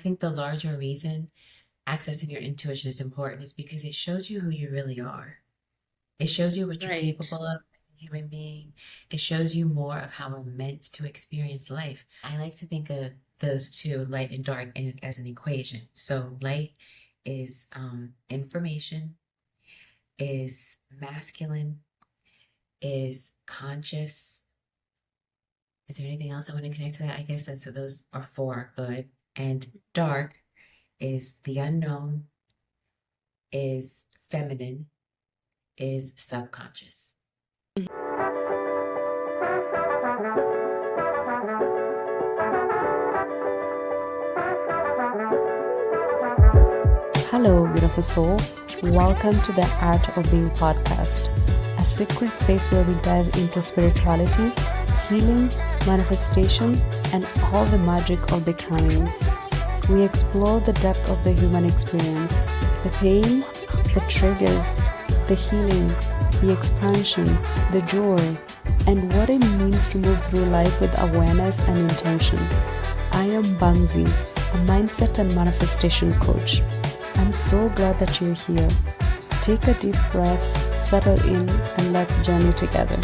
think the larger reason accessing your intuition is important is because it shows you who you really are. It shows you what you're Right. capable of as a human being. It shows you more of how we're meant to experience life. I like to think of those two, light and dark, as an equation. So light is information, is masculine, is conscious. Is there anything else I want to connect to that? I guess that's those are four good. And dark is the unknown, is feminine, is subconscious. Hello, beautiful soul. Welcome to the Art of Being podcast, a secret space where we dive into spirituality, healing, manifestation, and all the magic of becoming. We explore the depth of the human experience, the pain, the triggers, the healing, the expansion, the joy, and what it means to move through life with awareness and intention. I am Bamzi, a mindset and manifestation coach. I'm so glad that you're here. Take a deep breath, settle in, and let's journey together.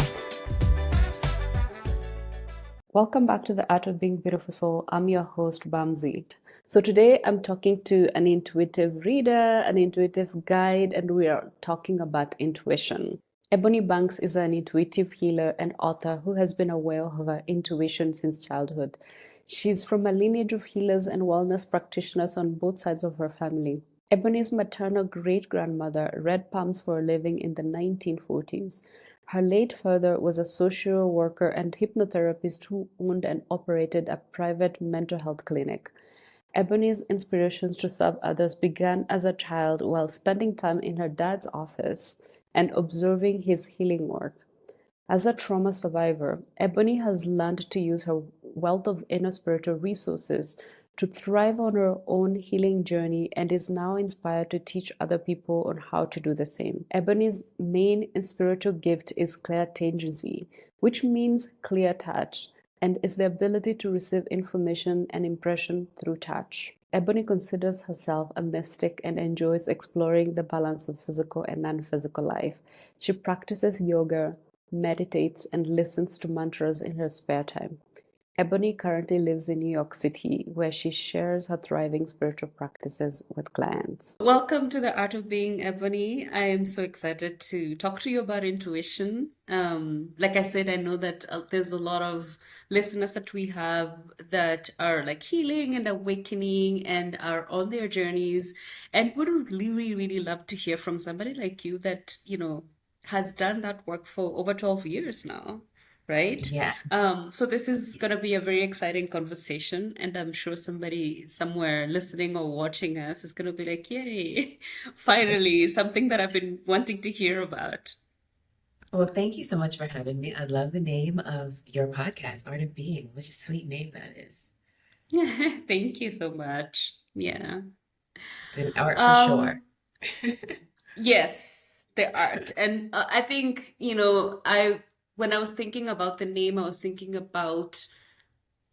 Welcome back to the Art of Being Beautiful Soul. I'm your host, Bamzi. So today I'm talking to an intuitive reader, an intuitive guide, and we are talking about intuition. Eboni Banks is an intuitive healer and author who has been aware of her intuition since childhood. She's from a lineage of healers and wellness practitioners on both sides of her family. Ebony's maternal great-grandmother read palms for a living in the 1940s. Her late father was a social worker and hypnotherapist who owned and operated a private mental health clinic. Ebony's inspirations to serve others began as a child while spending time in her dad's office and observing his healing work. As a trauma survivor, Ebony has learned to use her wealth of inner spiritual resources to thrive on her own healing journey and is now inspired to teach other people on how to do the same. Ebony's main spiritual gift is clair-tangency, which means clear touch, and is the ability to receive information and impression through touch. Ebony considers herself a mystic and enjoys exploring the balance of physical and non-physical life. She practices yoga, meditates, and listens to mantras in her spare time. Ebony currently lives in New York City, where she shares her thriving spiritual practices with clients. Welcome to the Art of Being, Ebony. I am so excited to talk to you about intuition. Like I said, I know that there's a lot of listeners that we have that are like healing and awakening and are on their journeys, and would really, really love to hear from somebody like you that, has done that work for over 12 years now, right? Yeah. So this is going to be a very exciting conversation, and I'm sure somebody somewhere listening or watching us is going to be like, "Yay, finally, something that I've been wanting to hear about." Well, thank you so much for having me. I love the name of your podcast, Art of Being. What a sweet name that is. Thank you so much. Yeah. It's an art for sure. Um, yes, the art. And I think, I when I was thinking about the name, I was thinking about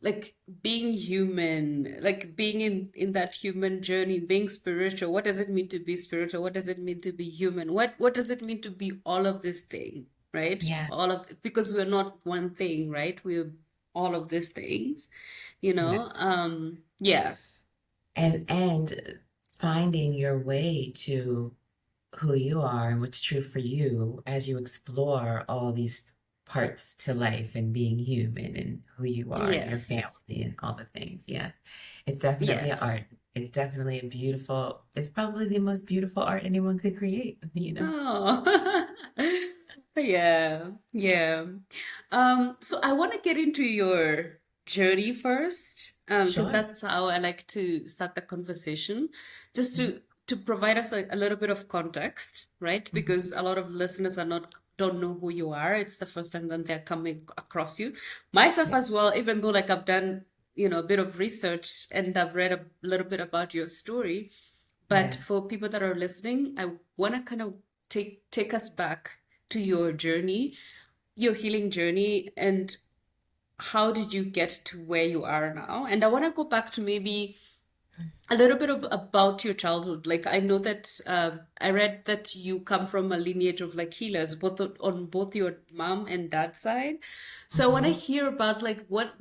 like being human, like being in that human journey, being spiritual. What does it mean to be spiritual? What does it mean to be human? What does it mean to be all of this thing, right? Yeah. All of, because we're not one thing, right? We're all of these things, you know? Yes. Yeah. And finding your way to who you are and what's true for you as you explore all these parts to life and being human and who you are and your Yes. family and all the things. Yeah. It's definitely an Yes. art. It's definitely a beautiful, it's probably the most beautiful art anyone could create, you know? Oh, yeah, yeah. So I want to get into your journey first, because Sure. that's how I like to start the conversation, just to provide us a little bit of context, right? Mhm. Because a lot of listeners are not don't know who you are. It's the first time that they're coming across you. Myself as Yes. well, even though like I've done, a bit of research and I've read a little bit about your story. But Yeah. for people that are listening, I want to kind of take us back to your journey, your healing journey, and how did you get to where you are now? And I want to go back to maybe a little bit about your childhood. Like I know that I read that you come from a lineage of like healers, both on both your mom and dad side. So I want to Mhm. hear about like what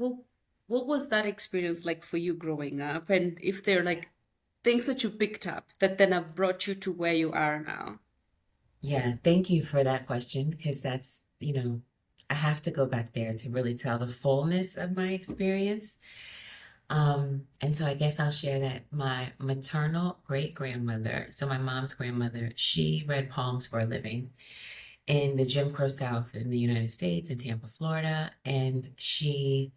was that experience like for you growing up, and if there are like things that you picked up that then have brought you to where you are now. Yeah, thank you for that question because that's, I have to go back there to really tell the fullness of my experience. And so I guess I'll share that my maternal great grandmother, so my mom's grandmother, she read palms for a living in the Jim Crow South in the United States in Tampa, Florida. And she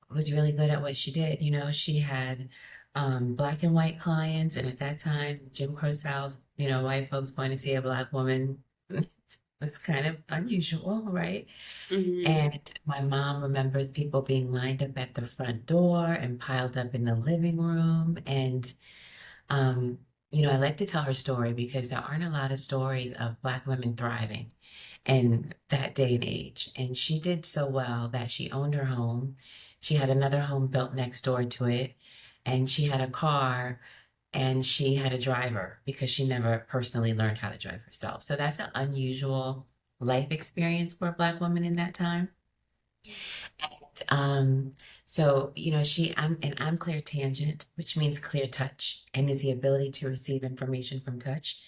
was really good at what she did. She had black and white clients. And at that time, Jim Crow South, white folks going to see a black woman was kind of unusual, right? Mm-hmm. And my mom remembers people being lined up at the front door and piled up in the living room. And, um, I like to tell her story because there aren't a lot of stories of Black women thriving in that day and age. And she did so well that she owned her home. She had another home built next door to it, and she had a car and she had a driver because she never personally learned how to drive herself. So that's an unusual life experience for a Black woman in that time. Um, so, I'm clair-tangent, which means clear touch, and is the ability to receive information from touch.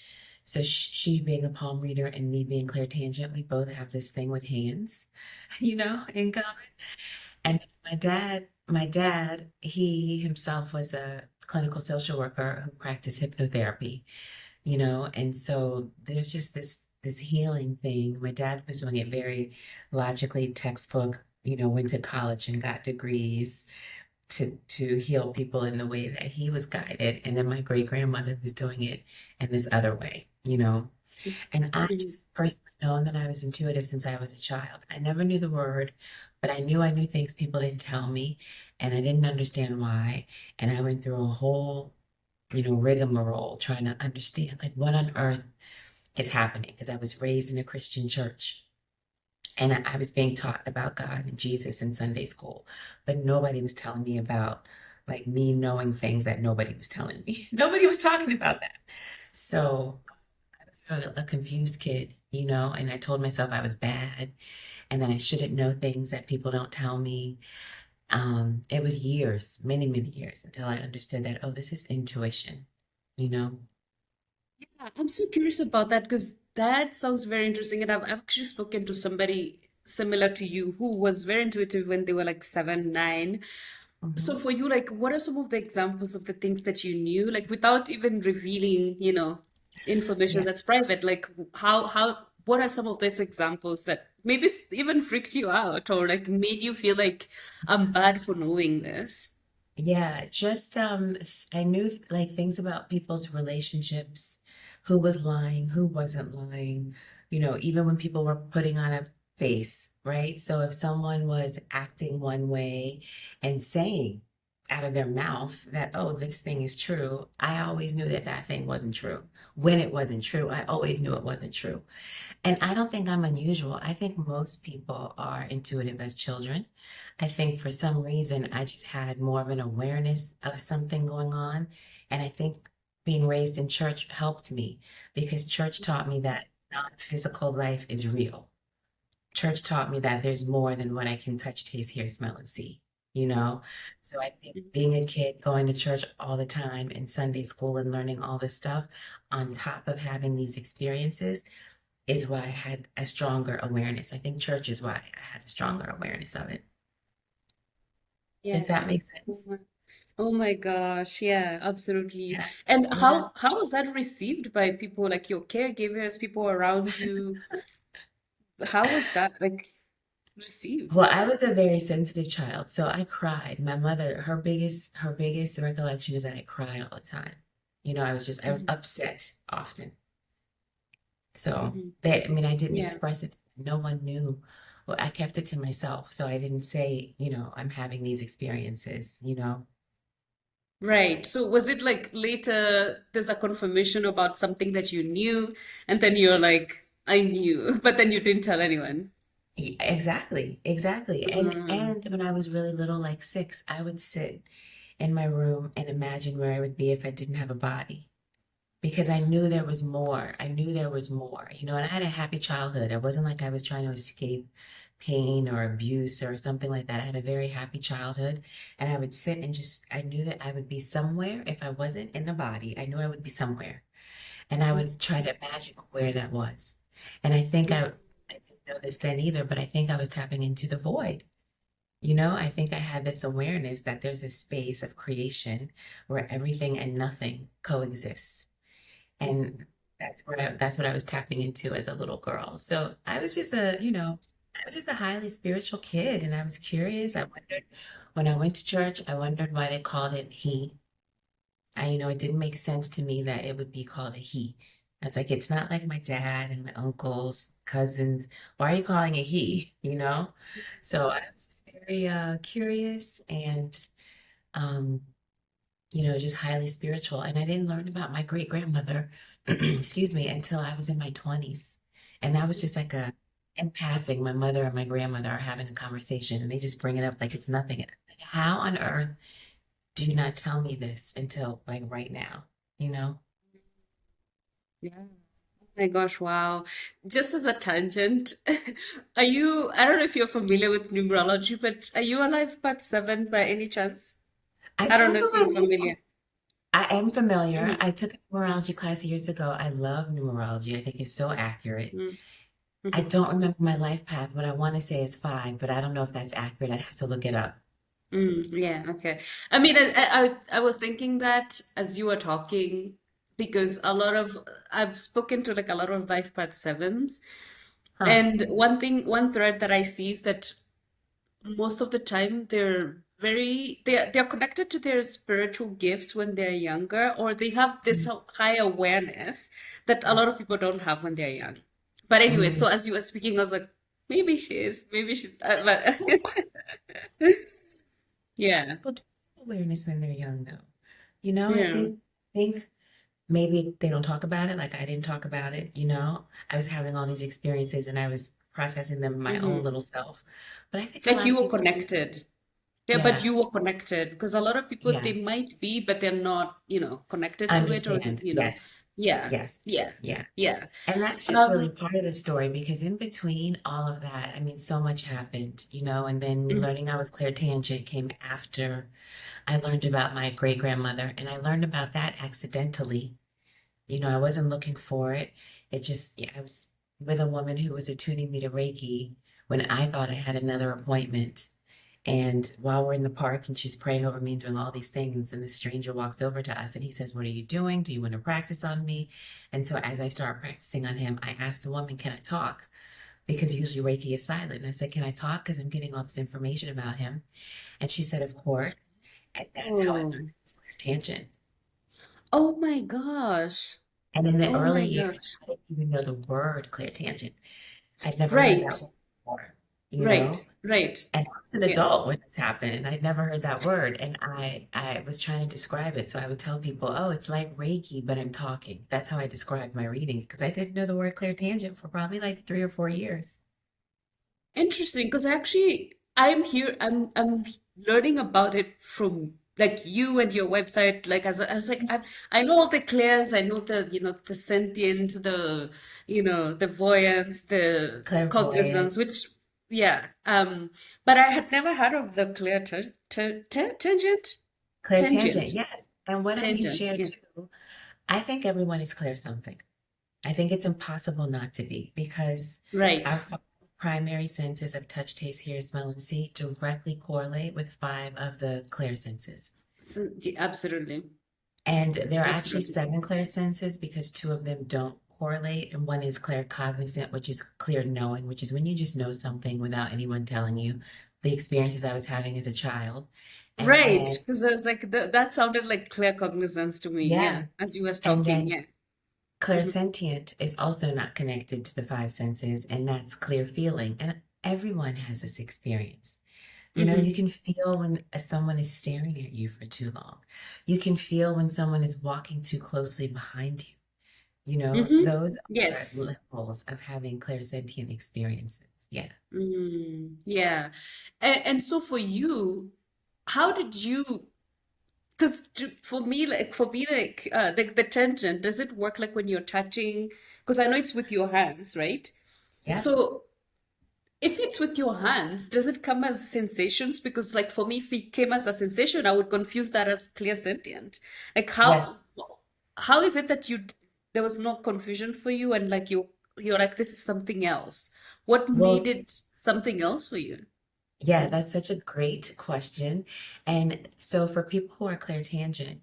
So she being a palm reader and me being clair-tangent, we both have this thing with hands, in common. And my dad, he himself was a clinical social worker who practiced hypnotherapy, and so there's just this healing thing. My dad was doing it very logically, textbook, went to college and got degrees to heal people in the way that he was guided. And then my great grandmother was doing it in this other way. And I Mm-hmm. just personally known that I was intuitive since I was a child. I never knew the word, but I knew things people didn't tell me, and I didn't understand why. And I went through a whole, rigmarole trying to understand like what on earth is happening because I was raised in a Christian church. And I was being taught about God and Jesus in Sunday school, but nobody was telling me about like me knowing things that nobody was telling me. Nobody was talking about that. So I was a confused kid, and I told myself I was bad and that I shouldn't know things that people don't tell me. It was years, many, many years until I understood that, oh, this is intuition, you know? I'm so curious about that because that sounds very interesting. And I've actually spoken to somebody similar to you who was very intuitive when they were like 7, 9. So Mhm. for you, like, what are some of the examples of the things that you knew, like, without even revealing, information Yeah. that's private? Like, what are some of those examples that maybe even freaked you out or like made you feel like I'm bad for knowing this? Yeah, just I knew like things about people's relationships, who was lying, who wasn't lying, even when people were putting on a face, right? So if someone was acting one way and saying out of their mouth that, oh, this thing is true, I always knew that that thing wasn't true. When it wasn't true, I always knew it wasn't true. And I don't think I'm unusual. I think most people are intuitive as children. I think for some reason I just had more of an awareness of something going on. And I think being raised in church helped me because church taught me that non-physical life is real. Church taught me that there's more than what I can touch, taste, hear, smell, and see, you know? So I think being a kid, going to church all the time in Sunday school and learning all this stuff on top of having these experiences is why I had a stronger awareness. I think church is why I had a stronger awareness of it. Does that Yeah. make Oh sense? my, oh my gosh. Yeah, absolutely. Yeah. And Yeah. how was that received by people like your caregivers, people around you? How was that like Well, received? I was a very sensitive child, so I cried. My mother, her biggest recollection is that I cried all the time. I was Mhm, upset often. So mhm. I didn't Yeah. express it. No one knew. Well, I kept it to myself, so I didn't say, I'm having these experiences. Right. So was it like later there's a confirmation about something that you knew, and then you're like, I knew, but then you didn't tell anyone? Exactly, exactly. And Mm, and when I was really little, like 6, I would sit in my room and imagine where I would be if I didn't have a body. Because I knew there was more. I knew there was more, you know, and I had a happy childhood. It wasn't like I was trying to escape pain or abuse or something like that. I had a very happy childhood, and I would sit and just, I knew that I would be somewhere if I wasn't in the body. I knew I would be somewhere, and I would try to imagine where that was. And I didn't know this then either, but I think I was tapping into the void. You know, I think I had this awareness that there's a space of creation where everything and nothing coexists. And that's what I was tapping into as a little girl. So I was just I was just a highly spiritual kid, and I was curious. I wondered when I went to church, I wondered why they called it he. It didn't make sense to me that it would be called a he. I was like, it's not like my dad and my uncles, cousins. Why are you calling it he? So I was just very curious and um just highly spiritual. And I didn't learn about my great grandmother, excuse me, until I was in my 20s. And that was just like in passing, my mother and my grandmother are having a conversation and they just bring it up like it's nothing. And I'm like, how on earth do you not tell me this until like right now? You know? Yeah. Oh my gosh, wow. Just as a tangent, I don't know if you're familiar with numerology, but are you alive part seven by any chance? I I don't don't know know if you're about familiar. I am familiar. Mhm, I took a numerology class years ago. I love numerology. I think it's so accurate. mhm, I mhm. don't remember my life path. What I want to say is five, but I don't know if that's accurate. I'd have to look it up. Yeah, okay. I mean, I was thinking that as you were talking, because I've spoken to like a lot of life path sevens, Huh. and one thread that I see is that most of the time they're connected to their spiritual gifts when they're younger, or they have this high awareness that a lot of people don't have when they're young. But anyway, Mm. so as you were speaking, I was like, maybe she, but yeah, People do have awareness when they're young, though. I yeah. think maybe they don't talk about it. Like I didn't talk about it. I was having all these experiences and I was processing them in my own Hmm. little self. But I think a Like lot of you were people, connected. Yeah, but yeah, you were connected because a lot of people yeah, they might be, but they're not, connected to it or, understand. Yes, yeah, yes, yeah, yeah. yeah. And that's just really Um, part of the story because in between all of that, I mean, so much happened, and then me mhm, learning I was clairtangent came after I learned about my great grandmother, and I learned about that accidentally. I wasn't looking for it. It just, yeah, I was with a woman who was attuning me to Reiki when I thought I had another appointment. And while we're in the park and she's praying over me and doing all these things, and this stranger walks over to us and he says, "What are you doing? Do you want to practice on me?" And so as I start practicing on him, I asked the woman, "Can I talk?" Because usually Reiki is silent. And I said, "Can I talk? Because I'm getting all this information about him." And she said, "Of course." And that's how I learned oh, this tangent. oh my gosh. And in the Oh early my years, gosh. I didn't even know the word clairtangent. I'd never heard Right, that word before, you right, know? right. And I was an Yeah. adult when this happened, and I'd never heard that word. And I was trying to describe it. So I would tell people, "Oh, it's like Reiki, but I'm talking." That's how I described my readings because I didn't know the word clairtangent for probably like 3 or 4 years. Interesting, because actually I'm learning about it from like you and your website. Like as I was like, I know all the clairs, I know the sentient, the voyance, the cognizance, Clairvoyance, which yeah. But I had never heard of the clear tangent, clairtangent, tangent, yes. And what I can tangent. share Yeah. too, I think everyone is clear something. I think it's impossible not to be because Right. our five primary senses of touch, taste, hear, smell, and see directly correlate with five of the clear senses. So, absolutely. And there are actually Absolutely. seven clear senses because two of them don't correlate. And one is clair-cognizant, which is clear knowing, which is when you just know something without anyone telling you. The experiences I was having as a child. And Right, then, because I was like that sounded like clear cognizance to me. yeah. Yeah, as you was And talking. then Yeah. Mhm. clairsentient is also not connected to the five senses, and that's clear feeling. And everyone has this experience. You Mhm. can feel when someone is staring at you for too long. You can feel when someone is walking too closely behind you. Mhm. Those are Yes. levels of having clairsentient experiences. Yeah. Yeah. And so for you, how did you because for me, the tangent, does it work like when you're touching? Because I know it's with your hands, right? Yep. So if it's with your hands, does it come as sensations? Because like for me, if it came as a sensation, I would confuse that as clairsentient. Like Yes. how is it that there was no confusion for you and like you're like this is something else? What made Well, it something else for you? yeah, that's such a great question. And so for people who are clairtangent,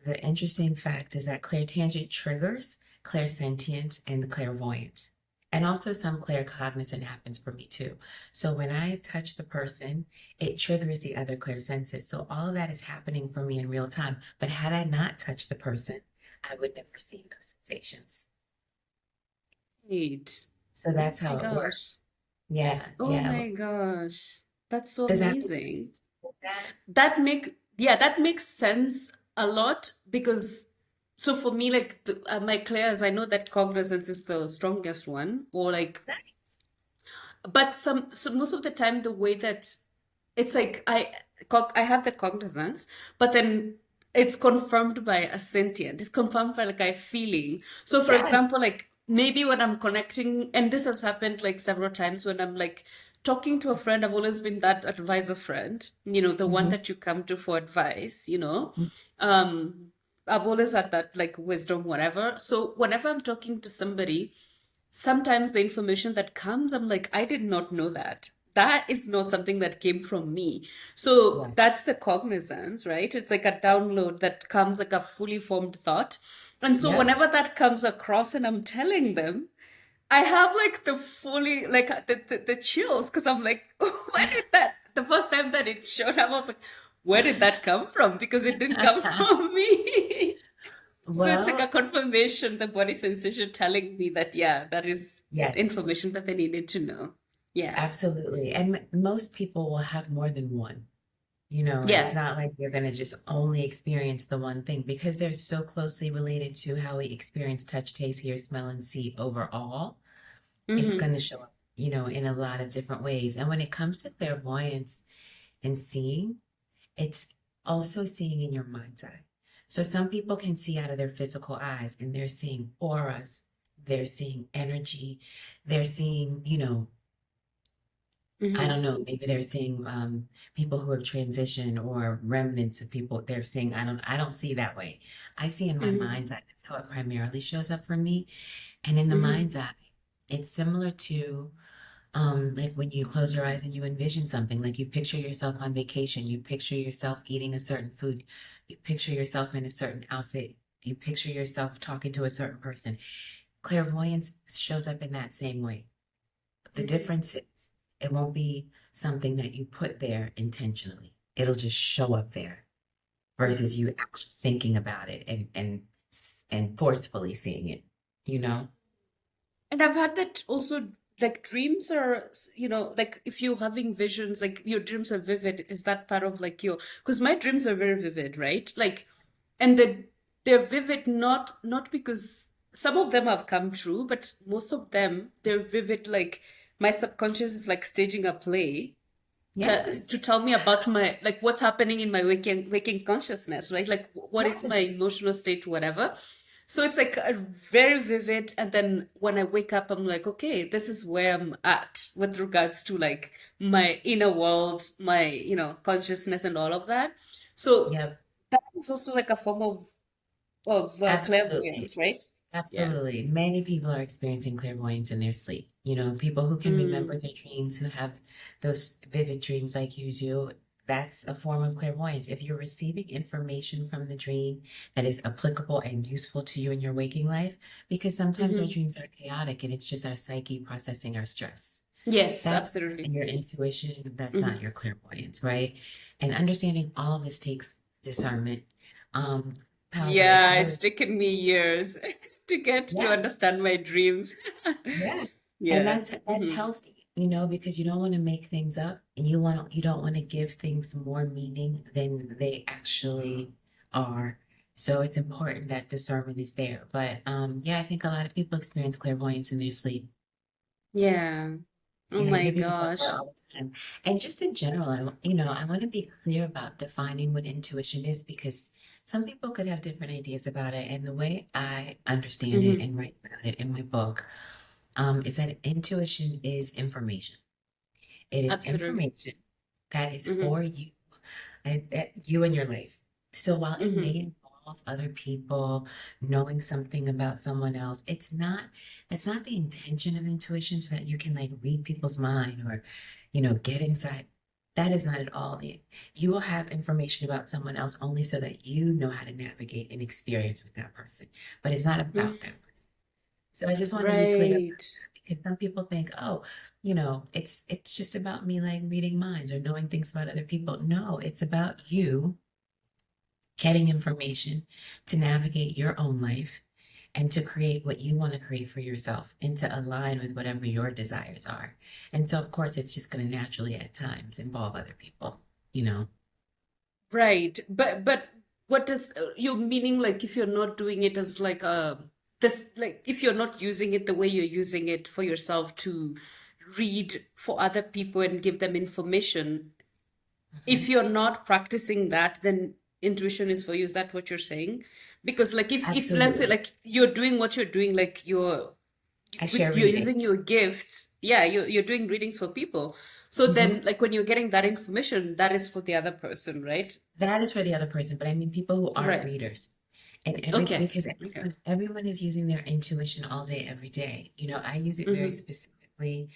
the interesting fact is that clairtangent triggers clairsentience and the clairvoyant. And also some claircognizance happens for me too. So when I touch the person, it triggers the other clair senses. So all of that is happening for me in real time. But had I not touched the person, I would never see those sensations. Right. So Oh that's my how it gosh. works. Yeah, Oh yeah. my gosh. That's so Does that amazing. that? That makes sense a lot because so for me like my clairs, I know that cognizance is the strongest one or like but so most of the time the way that it's like I have the cognizance, but then it's confirmed by a sentient. It's confirmed by like a feeling. So for Yes. example, like maybe when I'm connecting, and this has happened like several times when I'm like talking to a friend, I've always been that advisor friend, the one Mhm. that you come to for advice. Um, I've always had that like wisdom, whatever. So whenever I'm talking to somebody, sometimes the information that comes, I'm like, I did not know that. That is not something that came from me. So Right. that's the cognizance, right? It's like a download that comes like a fully formed thought. And so Yep. whenever that comes across and I'm telling them, I have like the fully, like the chills because I'm like, where did that, the first time that it showed up, I was like, where did that come from? Because it didn't come from me. So it's like a Well, confirmation, the body sensation telling me that, yeah, that is yes, information that they needed to know. Yeah. absolutely. And most people will have more than one. It's Yeah. not like you're going to just only experience the one thing because they're so closely related to how we experience touch, taste, hear, smell, and see overall. It's Mm-hmm. going to show up, in a lot of different ways. And when it comes to clairvoyance and seeing, it's also seeing in your mind's eye. So some people can see out of their physical eyes and they're seeing auras, they're seeing energy, they're seeing, I Mm-hmm. don't know, maybe they're seeing people who have transitioned or remnants of people they're seeing. I don't see that way. I see in my Mm-hmm. mind's eye. That's how it primarily shows up for me. And in the Mm-hmm. mind's eye, it's similar to like when you close your eyes and you envision something, like you picture yourself on vacation, you picture yourself eating a certain food, you picture yourself in a certain outfit, you picture yourself talking to a certain person. Clairvoyance shows up in that same way. The Mm-hmm. difference is it won't be something that you put there intentionally. It'll just show up there Mm-hmm. versus you actually thinking about it and forcefully seeing it, you know? And I've had that also, like dreams are, like if you're having visions, like your dreams are vivid, is that part of like because my dreams are very vivid, right? Like, and they're vivid not because some of them have come true, but most of them, they're vivid, like my subconscious is like staging a play to Yes. tell me about my like what's happening in my waking consciousness, right? Like what is my Yes. emotional state, whatever. So it's like a very vivid, and then when I wake up, I'm like, okay, this is where I'm at with regards to like my inner world, my consciousness, and all of that. So Yep. that is also like a form of Absolutely. clairvoyance, right? Yeah. Absolutely. Many people are experiencing clairvoyance in their sleep. People who can remember Mm. their dreams, who have those vivid dreams like you do, that's a form of clairvoyance. If you're receiving information from the dream that is applicable and useful to you in your waking life, because sometimes our Hmm. dreams are chaotic and it's just our psyche processing our stress. Yes, That's absolutely. your intuition, that's not Hmm. your clairvoyance, right? And understanding all of this takes discernment. Um, However, it's Yeah, really, it's taken me years to get to yeah. understand my dreams. Yeah. And Yeah. that's Hmm. healthy, because you don't want to make things up and you don't want to give things more meaning than they actually are. So it's important that discernment is there. But yeah, I think a lot of people experience clairvoyance in their sleep. Yeah. Oh Yeah, I my hear people talk about it gosh. all the time. And just in general, I want to be clear about defining what intuition is because some people could have different ideas about it. And the way I understand it Mm-hmm. and write about it in my book, is that intuition is information. It is Absolutely. information that is Mm-hmm. for you and you and your life. So while it may Mm-hmm. involve other people knowing something about someone else, that's not the intention of intuition so that you can like read people's mind or, get inside. That is not at all the, you will have information about someone else only so that you know how to navigate and experience with that person, but it's not about Mm-hmm. that person. So I just want to be clear Right. because some people think, oh, it's just about me like reading minds or knowing things about other people. No, it's about you getting information to navigate your own life and to create what you want to create for yourself and to align with whatever your desires are. And so, of course, it's just going to naturally at times involve other people, you know. Right. But what does you meaning like if you're not doing it as like a this like if you're not using it the way you're using it for yourself to read for other people and give them information, if Mhm. you're not practicing that, then intuition is for you. Is that what you're saying? Because like if let's say Absolutely. like you're doing what you're doing, like I share you're using readings. your gifts, yeah, you're doing readings for people. So then Mhm. like when you're getting that information, that is for the other person, right? That is for the other person, but I mean people who aren't Right. readers. And Okay. because Okay. everyone is using their intuition all day, every day. I use it very Mm-hmm. specifically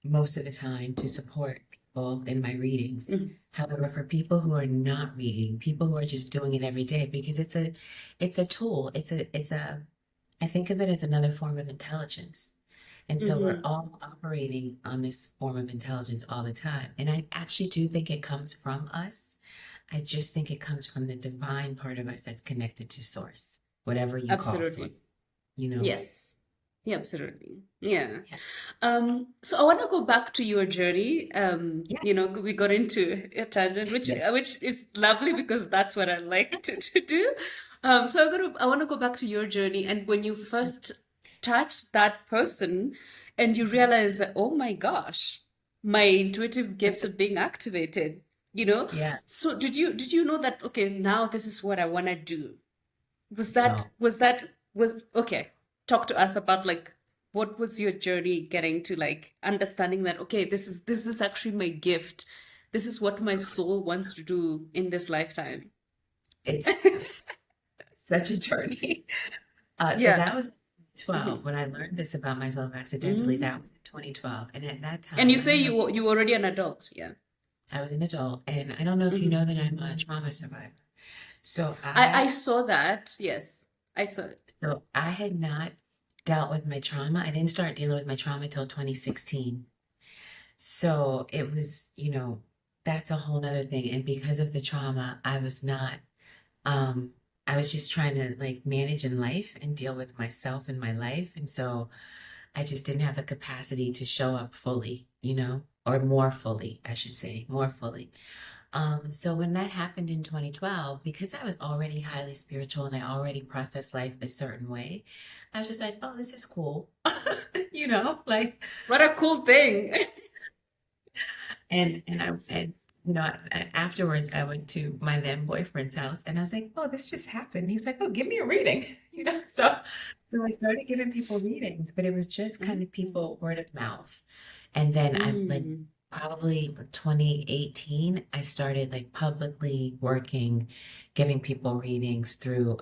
most of the time to support people in my readings. Mm-hmm. However, for people who are not reading, people who are just doing it every day, because it's a tool. I think of it as another form of intelligence. And so we're Mm-hmm. all operating on this form of intelligence all the time. And I actually do think it comes from us. I just think it comes from the divine part of us that's connected to source, whatever you call Absolutely. source, you know? Yes. Yeah, absolutely. Yeah. Yeah. So I want to go back to your journey. Yeah. We got into a tangent, Yes. which is lovely because that's what I like to do. So I want to go back to your journey and when you first touched that person and you Mhm. realize that, oh my gosh, my intuitive gifts are being activated, you know? Yeah. So did you know that, okay, now this is what I want to do? Was that No. was that was okay. Talk to us about like what was your journey getting to like understanding that okay, this is actually my gift. This is what my soul wants to do in this lifetime. It's such a journey. So Yeah. that was 12 Hmm. when I learned this about myself accidentally. Hmm. That was in 2012. And at that And you time, I say don't know, you already an adult, yeah. I was an adult, and I don't know if you Hmm. know that I'm a trauma survivor. So I I, saw that. Yes, I saw it. so I had not dealt with my trauma. I didn't start dealing with my trauma till 2016. So it was, that's a whole nother thing. And because of the trauma, um, I was just trying to like manage in life and deal with myself in my life. And so I just didn't have the capacity to show up fully, or more fully, I should say, more fully. So when that happened in 2012, because I was already highly spiritual and I already processed life a certain way, I was just like, oh, this is cool. Like, What a cool thing. afterwards I went to my then boyfriend's house and I was like, oh, this just happened. He's like, oh, give me a reading, so I started giving people readings, but it was just kind of Mm. people word of mouth. And then I like Mm. probably 2018, I started like publicly working, giving people readings through,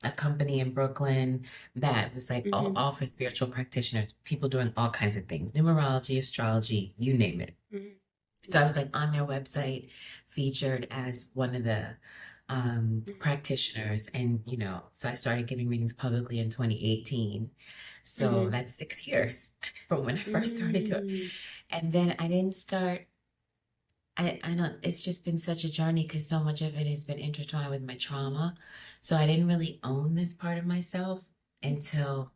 a company in Brooklyn that was like Mhm. all for spiritual practitioners, people doing all kinds of things, numerology, astrology, you name it. Mhm. So I was like on their website, featured as one of the practitioners. And, so I started giving readings publicly in 2018. So Mhm. that's 6 years from when I first started to it. Mm. And then I didn't start, I don't, it's just been such a journey because so much of it has been intertwined with my trauma. So I didn't really own this part of myself until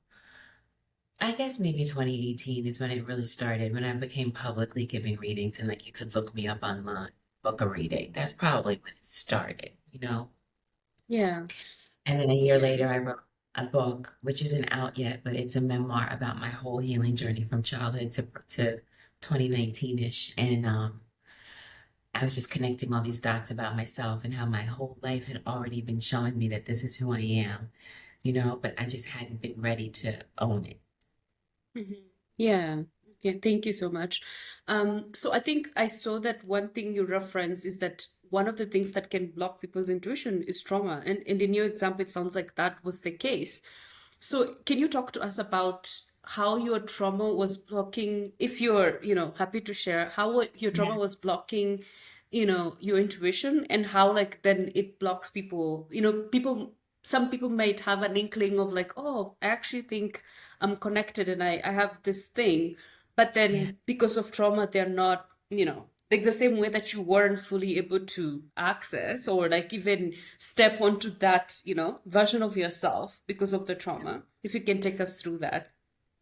I guess maybe 2018 is when it really started, when I became publicly giving readings and like you could look me up online, book a reading. That's probably when it started. Yeah. And then a year Yeah. later, I wrote a book, which isn't out yet, but it's a memoir about my whole healing journey from childhood to 2019-ish, and I was just connecting all these dots about myself and how my whole life had already been showing me that this is who I am, but I just hadn't been ready to own it. Mhm. Yeah. Yeah, thank you so much. So I think I saw that one thing you reference is that one of the things that can block people's intuition is trauma. And in your example, it sounds like that was the case. So can you talk to us about how your trauma was blocking, if you're, happy to share, how your trauma Yeah. was blocking, your intuition, and how like then it blocks people, some people might have an inkling of like, oh, I actually think I'm connected and I have this thing, but Yeah. then because of trauma, they're not, like the same way that you weren't fully able to access or like even step onto that, version of yourself because of the trauma. If you can take us through that.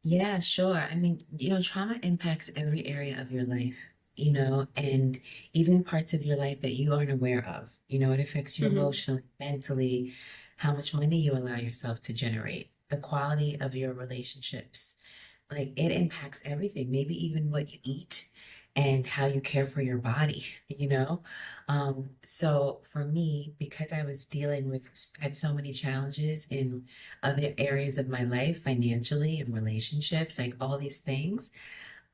Yeah, sure. I mean, trauma impacts every area of your life, and even parts of your life that you aren't aware of. It affects you Mm-hmm. emotionally, mentally, how much money you allow yourself to generate, the quality of your relationships. Like it impacts everything, maybe even what you eat and how you care for your body, you know? So for me, because I was dealing with, had so many challenges in other areas of my life, financially and relationships, like all these things,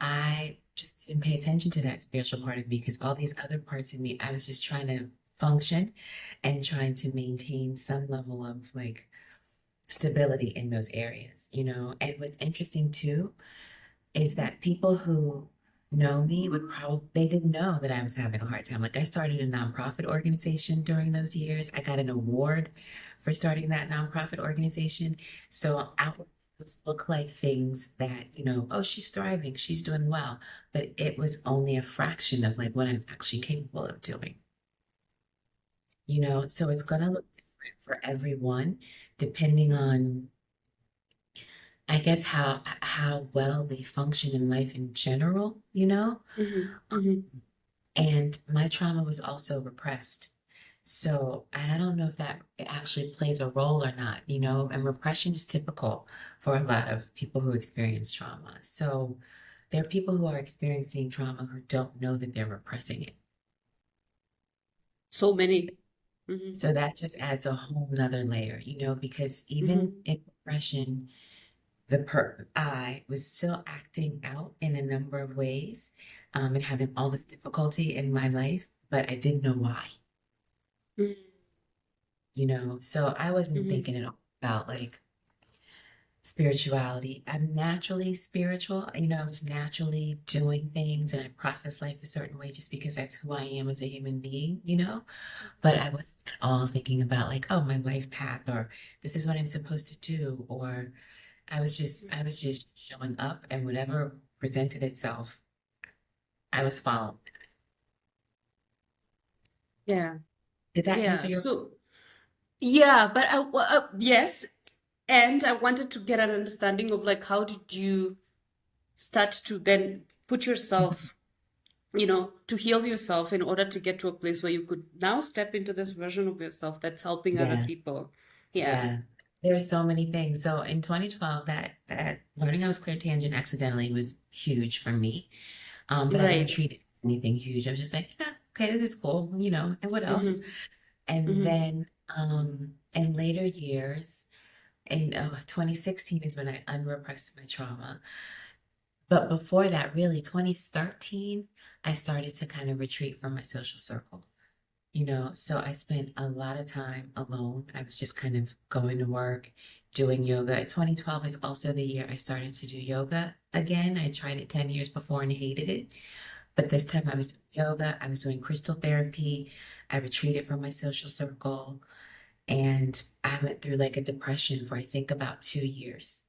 I just didn't pay attention to that spiritual part of me because all these other parts of me, I was just trying to function and trying to maintain some level of like stability in those areas. And what's interesting too is that people who know me would probably, they didn't know that I was having a hard time. Like I started a nonprofit organization during those years. I got an award for starting that nonprofit organization. So outward look like things that, oh, she's thriving, she's doing well, but it was only a fraction of like what I'm actually capable of doing. So it's going to look different for everyone depending on, I guess, how well they function in life in general. Mm-hmm. Mm-hmm. And my trauma was also repressed. So, and I don't know if that actually plays a role or not, and repression is typical for a lot of people who experience trauma. So there are people who are experiencing trauma who don't know that they're repressing it. So many. Mm-hmm. So that just adds a whole nother layer, because Mm-hmm. even in repression, I was still acting out in a number of ways, and having all this difficulty in my life, but I didn't know why. So I wasn't Mm-hmm. thinking at all about like spirituality. I'm naturally spiritual. I was naturally doing things and I process life a certain way just because that's who I am as a human being. But I wasn't at all thinking about like, oh, my life path or this is what I'm supposed to do, or I was just showing up and whatever presented itself, I was following. Yeah. Did that Yeah. answer your? So, yeah, but yes. And I wanted to get an understanding of like, how did you start to then put yourself, to heal yourself in order to get to a place where you could now step into this version of yourself that's helping other Yeah, people. Yeah. yeah. There are so many things. So in 2012, that learning I was clairtangent accidentally was huge for me. But I didn't Right. treat it as anything huge. I was just like, yeah, okay, this is cool, and what else? Mm-hmm. And Mm-hmm. then in later years, in 2016 is when I unrepressed my trauma. But before that, really, 2013, I started to kind of retreat from my social circle. So I spent a lot of time alone. I was just kind of going to work, doing yoga. 2012 is also the year I started to do yoga again. I tried it 10 years before and hated it. But this time I was doing yoga, I was doing crystal therapy, I retreated from my social circle, and I went through like a depression for I think about 2 years.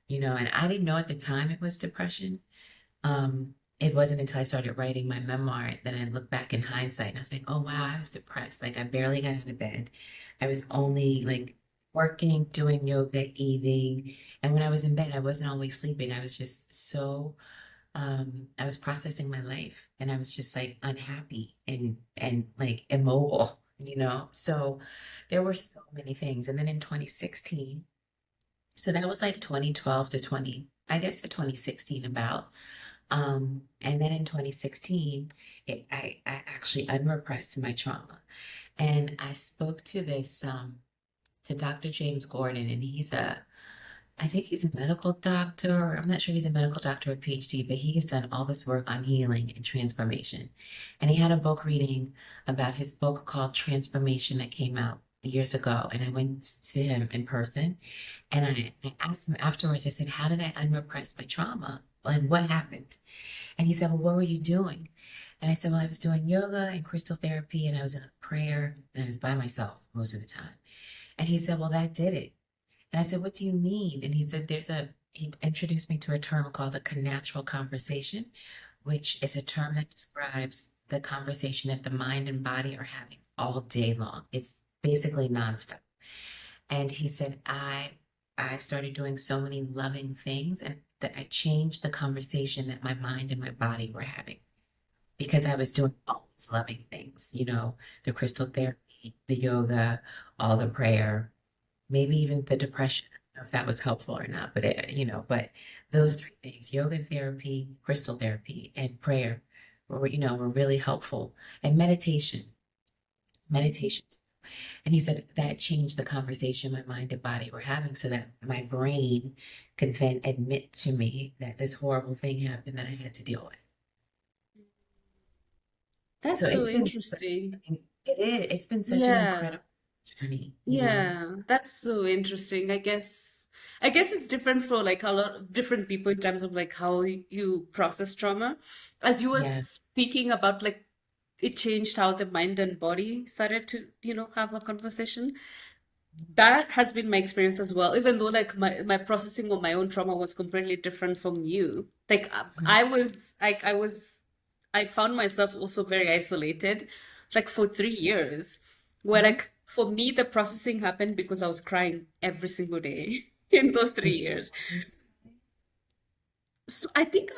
And I didn't know at the time it was depression. It wasn't until I started writing my memoir that I looked back in hindsight and I was like, oh wow, I was depressed. Like I barely got out of bed. I was only like working, doing yoga, eating. And when I was in bed, I wasn't always sleeping. I was just so I was processing my life and I was just like unhappy and like immobile. So there were so many things. And then in 2016, so that was like 2012 to 20, I guess to 2016 about. And then in 2016, I actually unrepressed my trauma. And I spoke to to Dr. James Gordon, and I think he's a medical doctor. I'm not sure if he's a medical doctor or PhD, but he has done all this work on healing and transformation. And he had a book reading about his book called Transformation that came out years ago. And I went to him in person and I asked him afterwards, I said, how did I unrepress my trauma? And what happened? And he said, well, what were you doing? And I said, well, I was doing yoga and crystal therapy and I was in a prayer and I was by myself most of the time. And he said, well, that did it. And I said, what do you mean? And he said, he introduced me to a term called a connatural conversation, which is a term that describes the conversation that the mind and body are having all day long. It's basically nonstop. And he said, I started doing so many loving things and that I changed the conversation that my mind and my body were having because I was doing all these loving things, the crystal therapy, the yoga, all the prayer, maybe even the depression. I don't know if that was helpful or not, but but those three things, yoga therapy, crystal therapy, and prayer were really helpful. And meditation. And he said that changed the conversation my mind and body were having so that my brain could then admit to me that this horrible thing happened that I had to deal with. So That's so interesting. it's been such an Yeah. incredible journey, Yeah, that's so interesting. I guess it's different for like a lot of different people in terms of like how you process trauma. As you were Yeah, speaking about like it changed how the mind and body started to, have a conversation. That has been my experience as well, even though like my processing of my own trauma was completely different from you. Like mhm, I found myself also very isolated, like for 3 years, where mhm. like for me the processing happened because I was crying every single day in those three Did you? years. So I think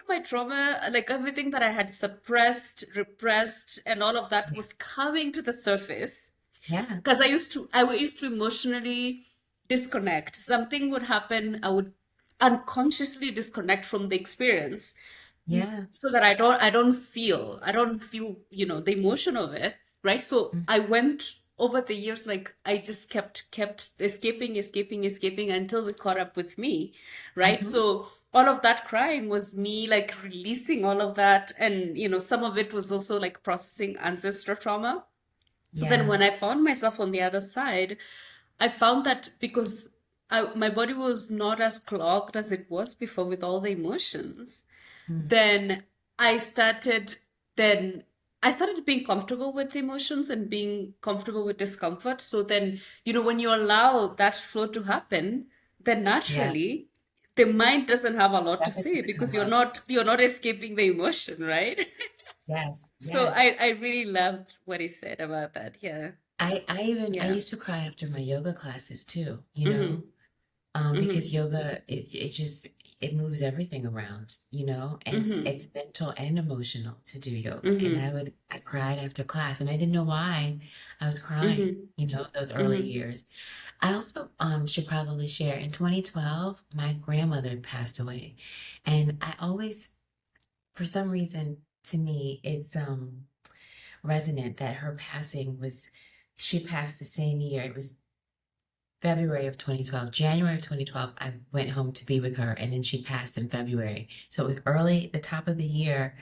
my trauma, like everything that I had suppressed, repressed, and all of that Yeah, was coming to the surface yeah, because I used to emotionally disconnect. Something would happen, I would unconsciously disconnect from the experience yeah. so that I don't feel the emotion of it, right? So Mm, I went over the years, like I just kept escaping until it caught up with me, right? mhm. So all of that crying was me like releasing all of that, and some of it was also like processing ancestor trauma. So then Yeah, when I found myself on the other side, I found that because my body was not as clogged as it was before with all the emotions, mm, then I started then I started being comfortable with emotions and being comfortable with discomfort. So then, when you allow that flow to happen, then yeah. naturally the mind doesn't have a lot to Stuff is say gonna because come you're up. not escaping the emotion, right? Yes, So yes. I really loved what he said about that. Yeah. I Yeah. used to cry after my yoga classes too, Mm-hmm. because Mm-hmm. yoga it moves everything around, and Mm-hmm. it's mental and emotional to do yoga. And Mm-hmm. I cried after class, and I didn't know why I was crying, Mm-hmm. those early Mm-hmm. years. I also should probably share in 2012, my grandmother passed away, and I always, for some reason, to me, it's resonant that she passed the same year. It was February of 2012. January of 2012, I went home to be with her, and then she passed in February. So it was early, the top of the year.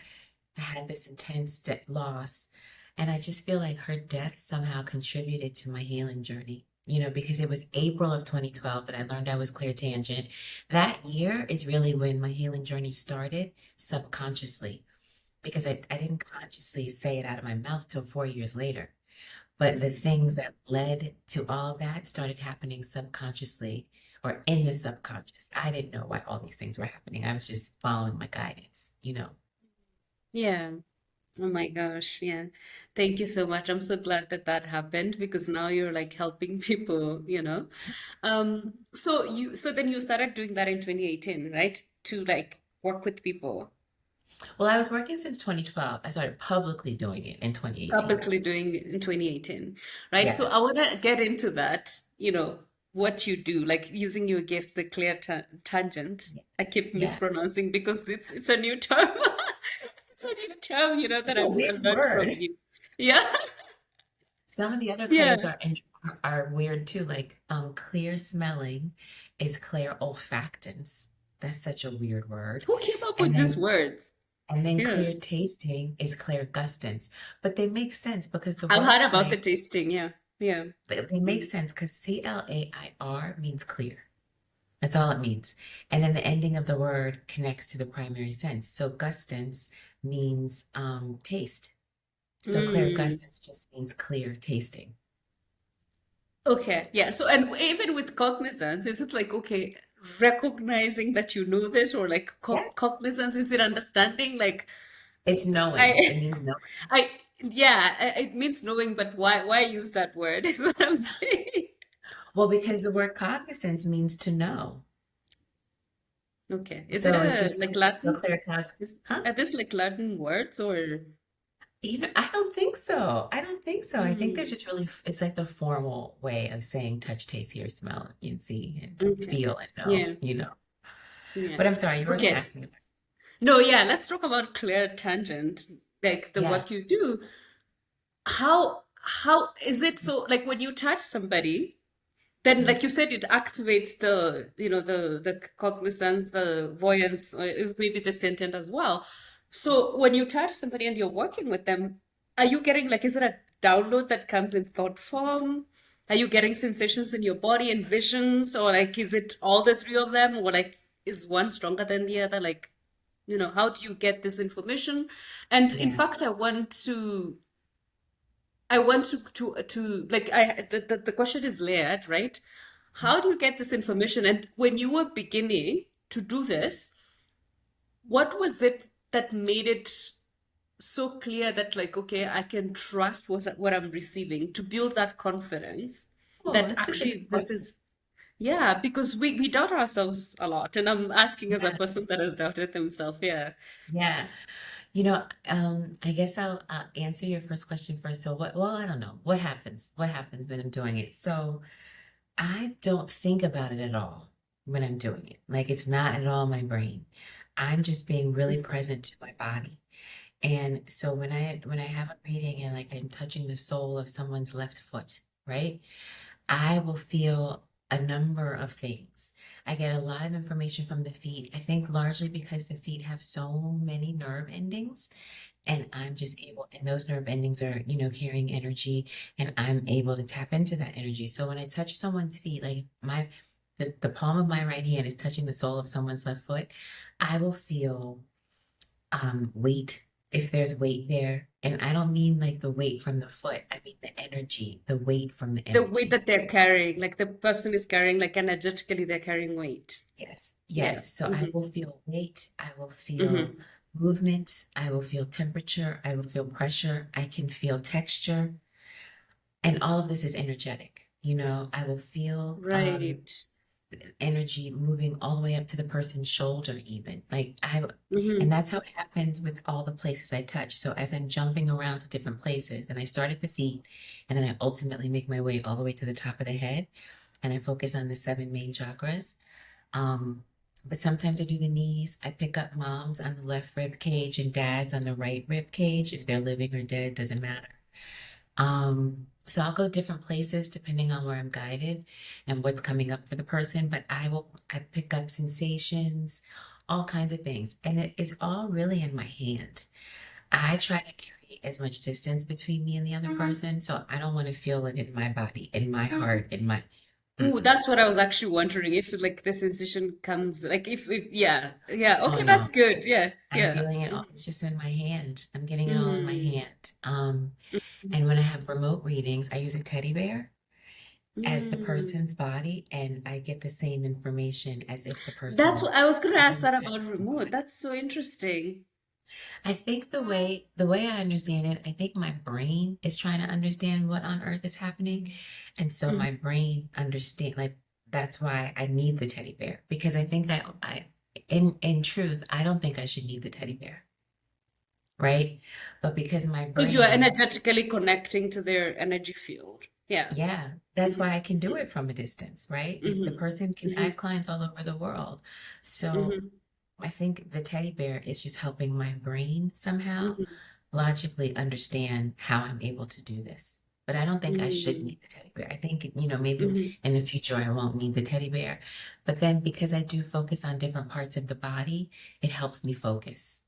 I had this intense loss, and I just feel like her death somehow contributed to my healing journey. Because it was April of 2012 that I learned I was clairtangent. That year is really when my healing journey started subconsciously, because I didn't consciously say it out of my mouth till 4 years later. But the things that led to all of that started happening subconsciously or in the subconscious. I didn't know why all these things were happening. I was just following my guidance. Yeah. Oh my gosh, yeah. Thank you so much. I'm so glad that that happened because now you're like helping people. So then you started doing that in 2018, right? To like work with people, Well, I was working since 2012. I started publicly doing it in 2018, though. publicly doing it in 2018, right? So Yeah. I want to get into that. what you do, like using your gift, the tangent. I keep Yeah. mispronouncing because it's a new term. It's a new term, that It's a I've weird learned from word. you. Yeah. Some of the other Yeah. clairs are weird too. Like clear smelling is clair olfactance. That's such a weird word. Who came up And with these then words? and then Yeah. clear tasting is clair gustance. But they make sense because the I've word heard about clair, the tasting. Yeah. Yeah. they make Mm. sense because clair means clear. That's all it means. And then the ending of the word connects to the primary sense. So gustance means taste. So clair Mm. gustance just means clear tasting. Okay. Yeah. So, and even with cognizance, is it like, okay, recognizing that you know this, or like Yeah. cognizance, is it understanding? Like, It's knowing. I, It means knowing. yeah, it means knowing, but why use that word is what I'm saying. Well, because the word cognizance means to know. Okay. Is it So it's a just like so Latin? clair huh? Are this like Latin words or? I don't think so. I don't think so. I think they're Mm, just really, it's like the formal way of saying touch, taste, hear, smell, and see, and okay. feel and Yeah. know. Yeah. But I'm sorry, you were going Okay. to ask me. No, yeah, let's talk about clair-tangent, like the Yeah. work you do. How is it so like when you touch somebody, then Mhm. like you said, it activates the cognizance, the voyance, maybe the sentient as well. So when you touch somebody and you're working with them, are you getting like, is it a download that comes in thought form? Are you getting sensations in your body and visions, or like is it all the three of them, or like is one stronger than the other? Like, how do you get this information? And in Yeah. fact, I want to like the question is layered, right? How do you get this information? And when you were beginning to do this, what was it that made it so clear that like, okay, I can trust what I'm receiving to build that confidence Oh, that that's such a actually good this question. is, yeah, because we doubt ourselves a lot. And I'm asking as a Yeah. person that has doubted themselves. Yeah. Yeah. I guess I'll answer your first question first. So well, I don't know. What happens? What happens when I'm doing it? So I don't think about it at all when I'm doing it. Like it's not at all my brain. I'm just being really present to my body. And so when I have a reading and like I'm touching the sole of someone's left foot, right? I will feel a number of things. I get a lot of information from the feet. I think largely because the feet have so many nerve endings and I'm just able, and those nerve endings are, carrying energy and I'm able to tap into that energy. So when I touch someone's feet, like the palm of my right hand is touching the sole of someone's left foot, I will feel weight if there's weight there. And I don't mean like the weight from the foot. I mean the energy, the weight from the The weight energy. that they're carrying, like the person is carrying, like energetically, they're carrying weight. Yes, Yeah. yes. So I Hmm. will feel weight. I will feel Hmm. movement. I will feel temperature. I will feel pressure. I can feel texture. And all of this is energetic. I will feel Right. energy moving all the way up to the person's shoulder even. And Hmm. that's how it happens with all the places I touch. So as I'm jumping around to different places, and I start at the feet, and then I ultimately make my way all the way to the top of the head, and I focus on the seven main chakras. Um, but sometimes I do the knees. I pick up moms on the left rib cage and dads on the right rib cage. If they're living or dead, it doesn't matter. So I'll go different places depending on where I'm guided and what's coming up for the person, but I pick up sensations, all kinds of things. And it's all really in my hand. I try to create as much distance between me and the other person, so I don't want to feel it in my body, in my heart, in my, Ooh, mm-mm. that's what I was actually wondering if like the sensation comes, like if yeah, yeah. Oh Okay, that's no. good. Yeah, I'm yeah. feeling it all. It's just in my hand. I'm getting it all in my Mm. hand. And when I have remote readings, I use a teddy bear as the Mm. person's body, and I get the same information as if the That's person what I was gonna was ask in that touch about with my remote. body. That's so interesting. I think the way I understand it, I think my brain is trying to understand what on earth is happening. And so Mm. my brain understand like that's why I need the teddy bear because I think I in truth, I don't think I should need the teddy bear, right? But because my Because you are brain energetically connecting to their energy field. Yeah. Yeah, that's Mm-hmm. why I can do it from a distance, right? The Mm-hmm. person can, I Mm-hmm. have clients all over the world. So Mm-hmm. I think the teddy bear is just helping my brain somehow Mm-hmm. logically understand how I'm able to do this. But I don't think I should Mm-hmm. need the teddy bear. I think, maybe Mm-hmm. in the future I won't need the teddy bear. But then because I do focus on different parts of the body, it helps me focus.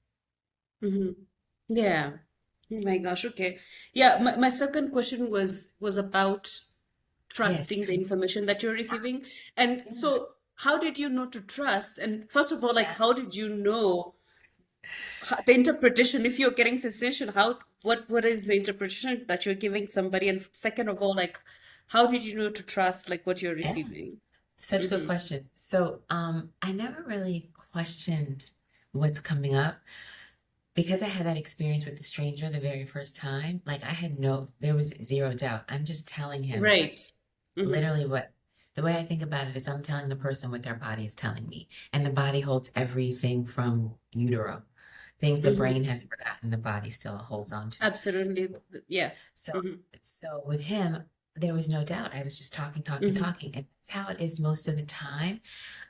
Mm-hmm. Yeah. Oh my gosh. Okay. Yeah. My second question was about Yes. trusting the information that you're receiving. And Yeah. so, how did you know to trust? And first of all, like, Yeah. how did you know the interpretation? If you're getting sensation, what is the interpretation that you're giving somebody? And second of all, like, how did you know to trust like what you're Yeah. receiving? Such a good Mm-hmm. question. So, I never really questioned what's coming up because I had that experience with the stranger the very first time. Like there was zero doubt. I'm just telling him Right. Mm-hmm. literally the way I think about it is I'm telling the person what their body is telling me. And the body holds everything from utero. Things the Mm-hmm. brain has forgotten, the body still holds on to. Absolutely. Yeah. So, Mm-hmm. so with him, there was no doubt. I was just talking, talking, Mm-hmm. talking. And that's how it is most of the time.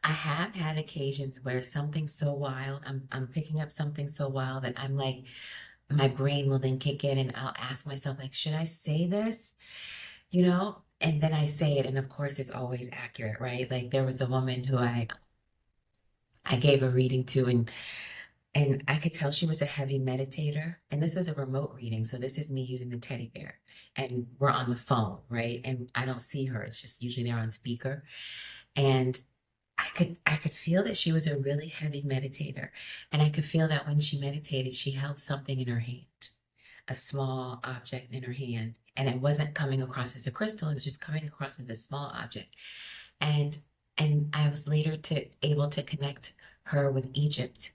I have had occasions where something's so wild, I'm picking up something so wild that I'm like, my brain will then kick in and I'll ask myself, like, should I say this? And then I say it, and of course it's always accurate, right? Like there was a woman who I gave a reading to, and I could tell she was a heavy meditator. And this was a remote reading. So this is me using the teddy bear. And we're on the phone, right? And I don't see her. It's just usually they're on speaker. And I could feel that she was a really heavy meditator. And I could feel that when she meditated, she held something in her hand, a small object in her hand. And it wasn't coming across as a crystal, it was just coming across as a small object. And and I was later to able to connect her with Egypt,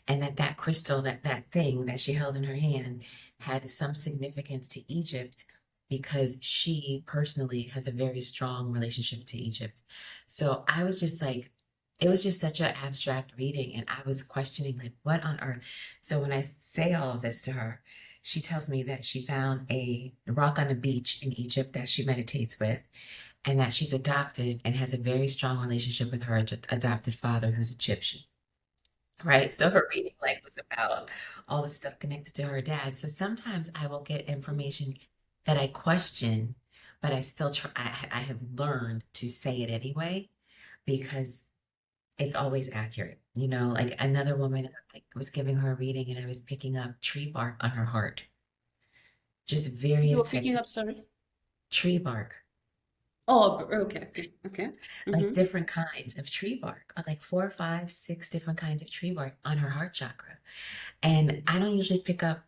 and that crystal, that thing that she held in her hand had some significance to Egypt because she personally has a very strong relationship to Egypt. So I was just like, it was just such an abstract reading, and I was questioning, like, what on earth? So when I say all of this to her, she tells me that she found a rock on a beach in Egypt that she meditates with, and that she's adopted and has a very strong relationship with her adopted father who's Egyptian. Right. So her reading like was about all the stuff connected to her dad. So sometimes I will get information that I question, but I still try, I have learned to say it anyway because it's always accurate. Like another woman, I was giving her a reading and I was picking up tree bark on her heart, just You various were types picking of up, sorry. tree bark. Oh, okay, okay, okay. Like Mm-hmm. different kinds of tree bark, like 4, 5, 6 different kinds of tree bark on her heart chakra. And I usually pick up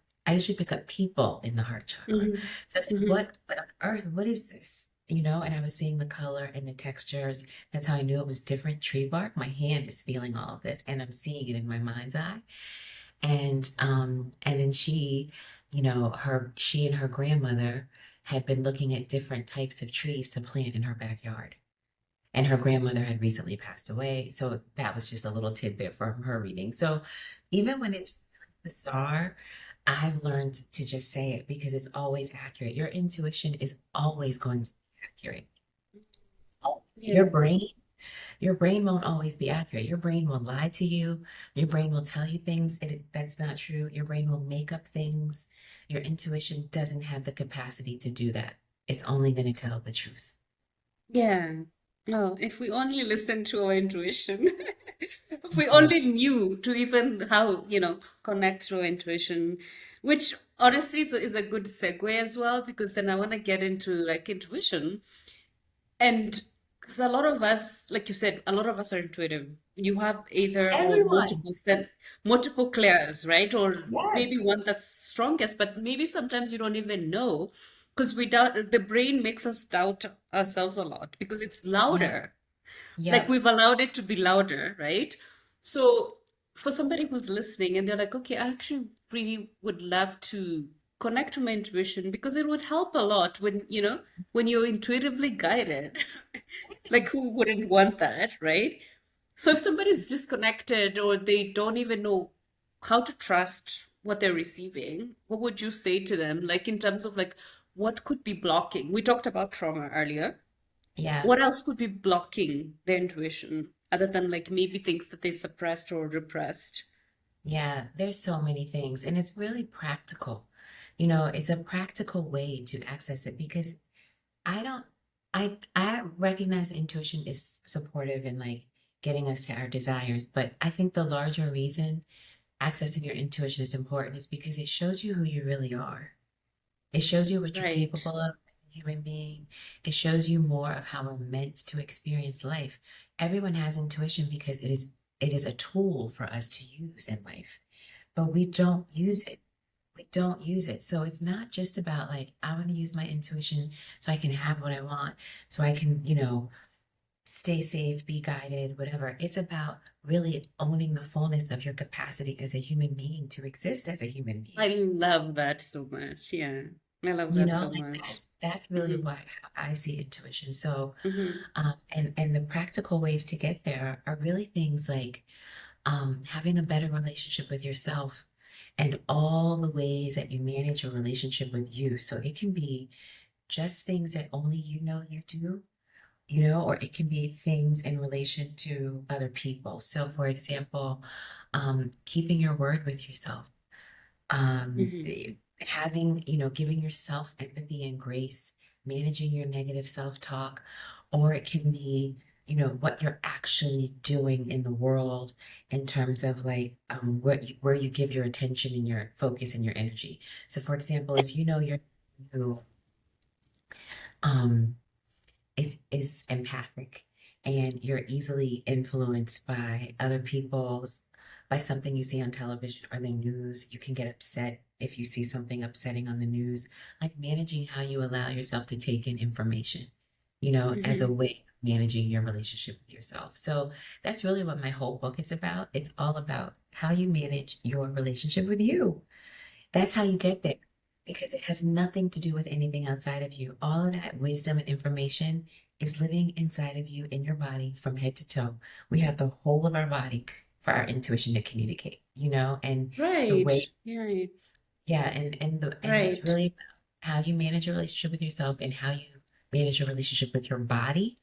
people in the heart chakra. Mm-hmm. So I was like, Mm-hmm. what on earth, what is this? And I was seeing the color and the textures. That's how I knew it was different tree bark. My hand is feeling all of this and I'm seeing it in my mind's eye. And then she and her grandmother had been looking at different types of trees to plant in her backyard. And her grandmother had recently passed away. So that was just a little tidbit from her reading. So even when it's really bizarre, I've learned to just say it because it's always accurate. Your intuition is always going to be accurate. Always. Yeah. Your brain won't always be accurate. Your brain will lie to you. Your brain will tell you things that's not true. Your brain will make up things. Your intuition doesn't have the capacity to do that. It's only going to tell the truth. Yeah. No, if we only listen to our intuition, if we Mhm. only knew to even how, connect to our intuition, which honestly is a good segue as well, because then I want to get into like intuition. And because a lot of us, like you said, a lot of us are intuitive. You have either or Everyone. multiple clairs, right? Or maybe Yes. one that's strongest, but maybe sometimes you don't even know because we doubt the brain makes us doubt ourselves a lot because it's Yep. louder. Like Yep. we've allowed it to be louder, right? So for somebody who's listening and they're like, okay, I actually really would love to connect to my intuition because it would help a lot when you're intuitively guided. Like who wouldn't want that, right? So if somebody's disconnected or they don't even know how to trust what they're receiving, what would you say to them? Like in terms of like what could be blocking? We talked about trauma earlier. Yeah. What else could be blocking their intuition other than like maybe things that they suppressed or repressed? Yeah, there's so many things, and it's really practical. It's a practical way to access it because I don't, I recognize intuition is supportive in like getting us to our desires, but I think the larger reason accessing your intuition is important is because it shows you who you really are. It shows you what you're Right. capable of as a human being. It shows you more of how we're meant to experience life. Everyone has intuition because it is a tool for us to use in life, but we don't use it. We don't use it. So it's not just about like, I want to use my intuition so I can have what I want, so I can, stay safe, be guided, whatever. It's about really owning the fullness of your capacity as a human being to exist as a human being. I love that so much. Yeah. I love that so Like much. that's really Mm-hmm. why how I see intuition. So, Mm-hmm. and the practical ways to get there are really things like having a better relationship with yourself and all the ways that you manage your relationship with you. So it can be just things that only you know you do, or it can be things in relation to other people. So, for example, keeping your word with yourself, um, Mm-hmm. having, giving yourself empathy and grace, managing your negative self-talk, or it can be, what you're actually doing in the world in terms of like where you give your attention and your focus and your energy. So, for example, if you know you're who um, is empathic and you're easily influenced by other people's by something you see on television or the news. You can get upset if you see something upsetting on the news, like managing how you allow yourself to take in information, as a Mm-hmm. way of managing your relationship with yourself. So that's really what my whole book is about. It's all about how you manage your relationship with you. That's how you get there because it has nothing to do with anything outside of you. All of that wisdom and information is living inside of you in your body from head to toe. We have the whole of our body for our intuition to communicate, and the Right. way, Yeah. yeah, and it's Right. really about how you manage your relationship with yourself and how you manage your relationship with your body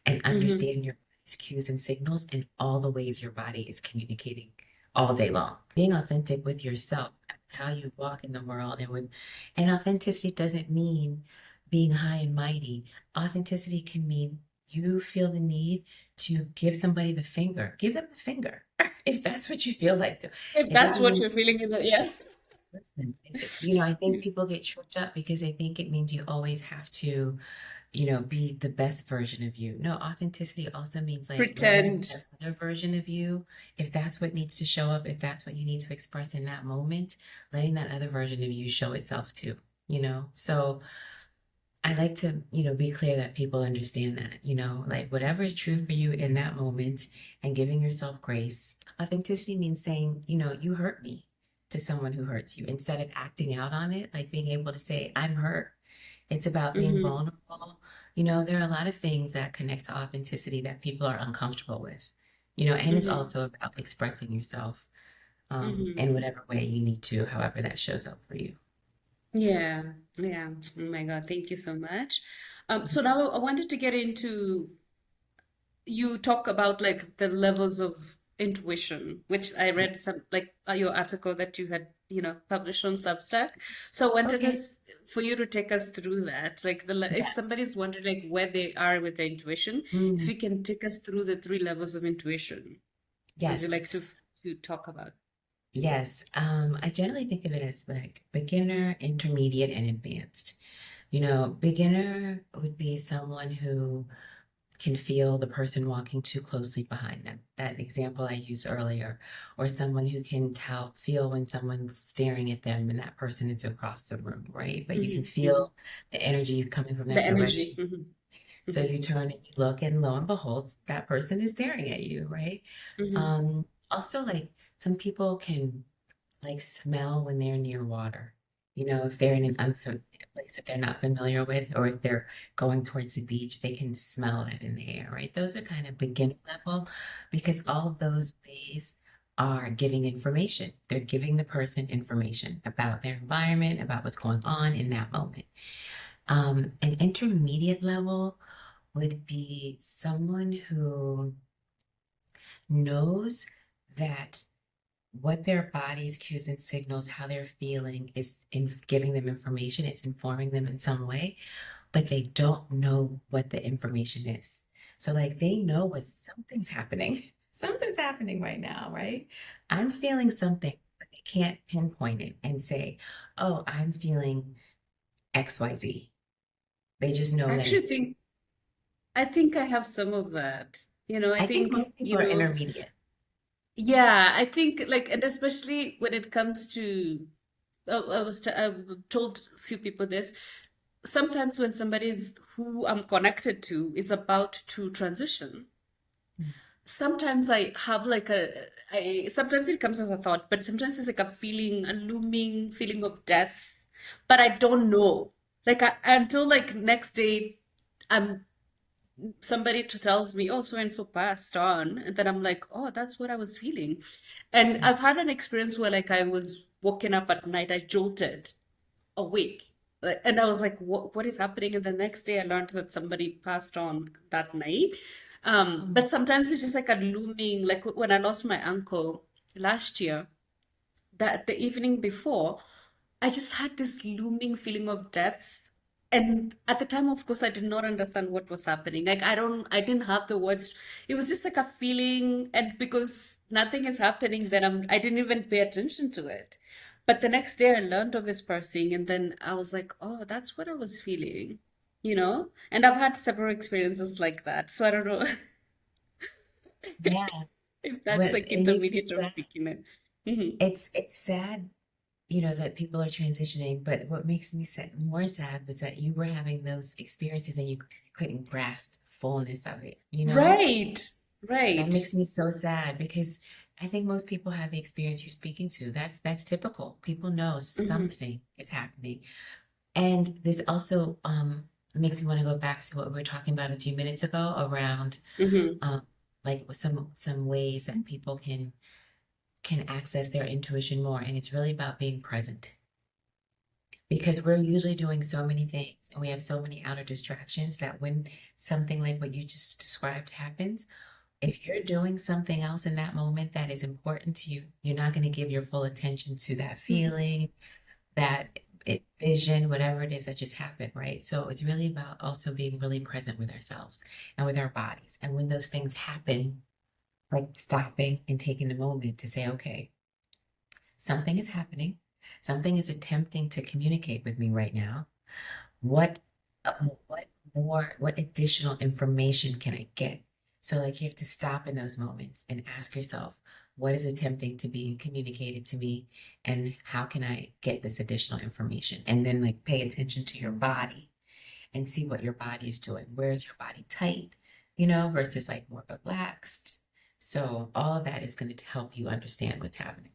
and Mm-hmm. understanding your body's cues and signals and all the ways your body is communicating all day long. Being authentic with yourself, how you walk in the world, and authenticity doesn't mean being high and mighty. Authenticity can mean you feel the need to give somebody the finger. Give them the finger if that's what you feel like to. If It that's doesn't what mean you're feeling in the yes. I think people get tripped up because they think it means you always have to, be the best version of you. No, authenticity also means like letting Pretend. that other version of you, if that's what needs to show up, if that's what you need to express in that moment, letting that other version of you show itself too. So I like to, be clear that people understand that, like whatever is true for you in that moment and giving yourself grace. Authenticity means saying, you hurt me to someone who hurts you instead of acting out on it, like being able to say, I'm hurt. It's about being Mm-hmm. vulnerable. There are a lot of things that connect to authenticity that people are uncomfortable with, and it's Mm-hmm. also about expressing yourself Mm-hmm. in whatever way you need to, however that shows up for you. Yeah. Yeah. Oh my God. Thank you so much. So now I wanted to get into you talk about like the levels of intuition, which I Yeah. read some like your article that you had, published on Substack. So I wanted Okay. us for you to take us through that. Like if Yeah. somebody's wondering like where they are with their intuition, if Mm, you can take us through the three levels of intuition, as you like yes. to talk about. Yes. I generally think of it as like beginner, intermediate, and advanced. Beginner would be someone who can feel the person walking too closely behind them. That example I used earlier, or someone who can feel when someone's staring at them and that person is across the room, right? But you can Hmm. Hmm. feel the energy coming from The that energy. direction. Hmm. So you turn and you look, and lo and behold, that person is staring at you, right? Hmm. Also, like some people can like smell when they're near water. If they're in an unfamiliar place that they're not familiar with, or if they're going towards the beach, they can smell it in the air, right? Those are kind of beginner level because all of those ways are giving information. They're giving the person information about their environment, about what's going on in that moment. An intermediate level would be someone who knows that what their body's cues and signals, how they're feeling, is in giving them information. It's informing them in some way, but they don't know what the information is. So like they know what something's happening. Something's happening right now, right? I'm feeling something, but they can't pinpoint it and say, oh, I'm feeling XYZ. They just know I that actually it's, think I think I have some of that. I I think think, most people are intermediate. yeah, I think like, and especially when it comes to, I've told a few people this. Sometimes when somebody's who I'm connected to is about to transition, sometimes I have like sometimes it comes as a thought, but sometimes it's like a feeling, a looming feeling of death, but I don't know. Like until like next day, I'm somebody tells me, oh, so and so passed on, and then I'm like, oh, that's what I was feeling. And I've had an experience where like I was woken up at night, I jolted awake. And I was like, what is happening? And the next day I learned that somebody passed on that night. But sometimes it's just like a looming, like when I lost my uncle last year, that the evening before, I just had this looming feeling of death. And at the time, of course, I did not understand what was happening. Like I didn't have the words. It was just like a feeling, and because nothing is happening, then I didn't even pay attention to it. But the next day, I learned of this person, and then I was like, oh, that's what I was feeling, you know? And I've had several experiences like that. So I don't know Yeah. if that's What like it makes me intermediate or sad. beginner. Hmm. It's sad, that people are transitioning, but what makes me more sad was that you were having those experiences and you couldn't grasp the fullness of it. Right, That right. makes me so sad because I think most people have the experience you're speaking to. That's typical. People know Hmm. something is happening. And this also makes me want to go back to what we were talking about a few minutes ago around Hmm. um like some ways that people can access their intuition more. And it's really about being present because we're usually doing so many things and we have so many outer distractions that when something like what you just described happens, if you're doing something else in that moment that is important to you, you're not going to give your full attention to that feeling, vision, whatever it is that just happened, right? So it's really about also being really present with ourselves and with our bodies. And when those things happen, like stopping and taking the moment to say, okay, something is happening. Something is attempting to communicate with me right now. What, what additional information can I get? So, like, you have to stop in those moments and ask yourself, what is attempting to be communicated to me, and how can I get this additional information? And then, like, pay attention to your body and see what your body is doing. Where is your body tight, versus like more relaxed? So, all of that is going to help you understand what's happening.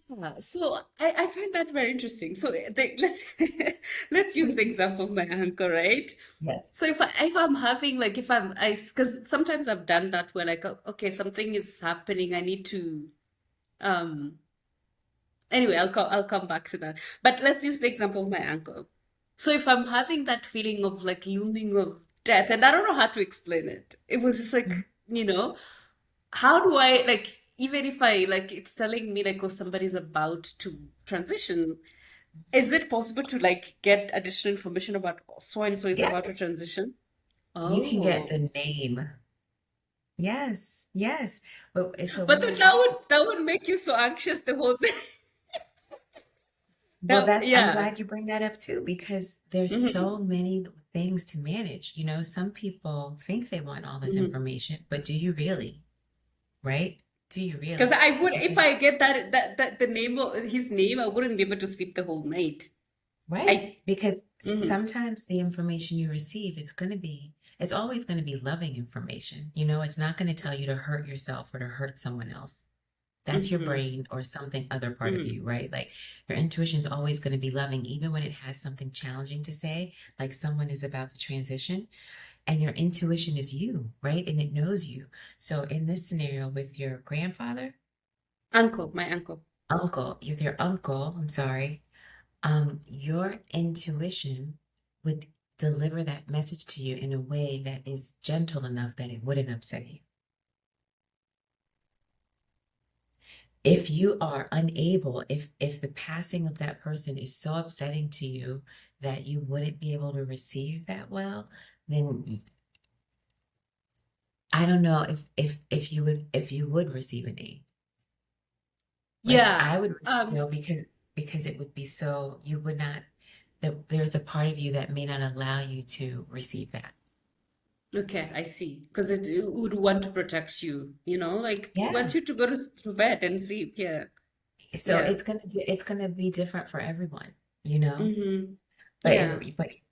Yeah, so I find that very interesting. So let's let's use the example of my uncle, right? Yes. So if I'm having like if I'm I because sometimes I've done that where like okay, something is happening, I need to um anyway, I'll come back to that. But let's use the example of my uncle. So if I'm having that feeling of like looming of death, and I don't know how to explain it, it was just like, how do I like even if I like it's telling me like oh somebody's about to transition, is it possible to like get additional information about so and so is about to Yes. transition? You can get Oh. the name. Yes, yes. But so But when then that happens, that would make you so anxious the whole day. well, I'm Yeah. glad you bring that up too, because there's Hmm. so many things to manage. Some people think they want all this Hmm. information, but do you really, right? Do you Because really? I would if Because, I get that the name of his name, I wouldn't be able to sleep the whole night. right, I because hmm. sometimes the information you receive, it's always going to be loving information. It's not going to tell you to hurt yourself or to hurt someone else. That's your Hmm. brain or something other part of Hmm. you, right? Like your intuition is always going to be loving, even when it has something challenging to say, like someone is about to transition, and your intuition is you, right? And it knows you. So in this scenario with your grandfather, Uncle, my uncle. Uncle, with your uncle, I'm sorry, your intuition would deliver that message to you in a way that is gentle enough that it wouldn't upset you. If you are unable, if the passing of that person is so upsetting to you that you wouldn't be able to receive that well, then I don't know if you would receive a name. Like Yeah. I would, because it would be so you would not there's a part of you that may not allow you to receive that. Okay, I see. Because it would want to protect you, like it Yeah. wants you to go to bed and sleep. Yeah. So Yeah. it's gonna be different for everyone, you know? Mm-hmm. But Yeah.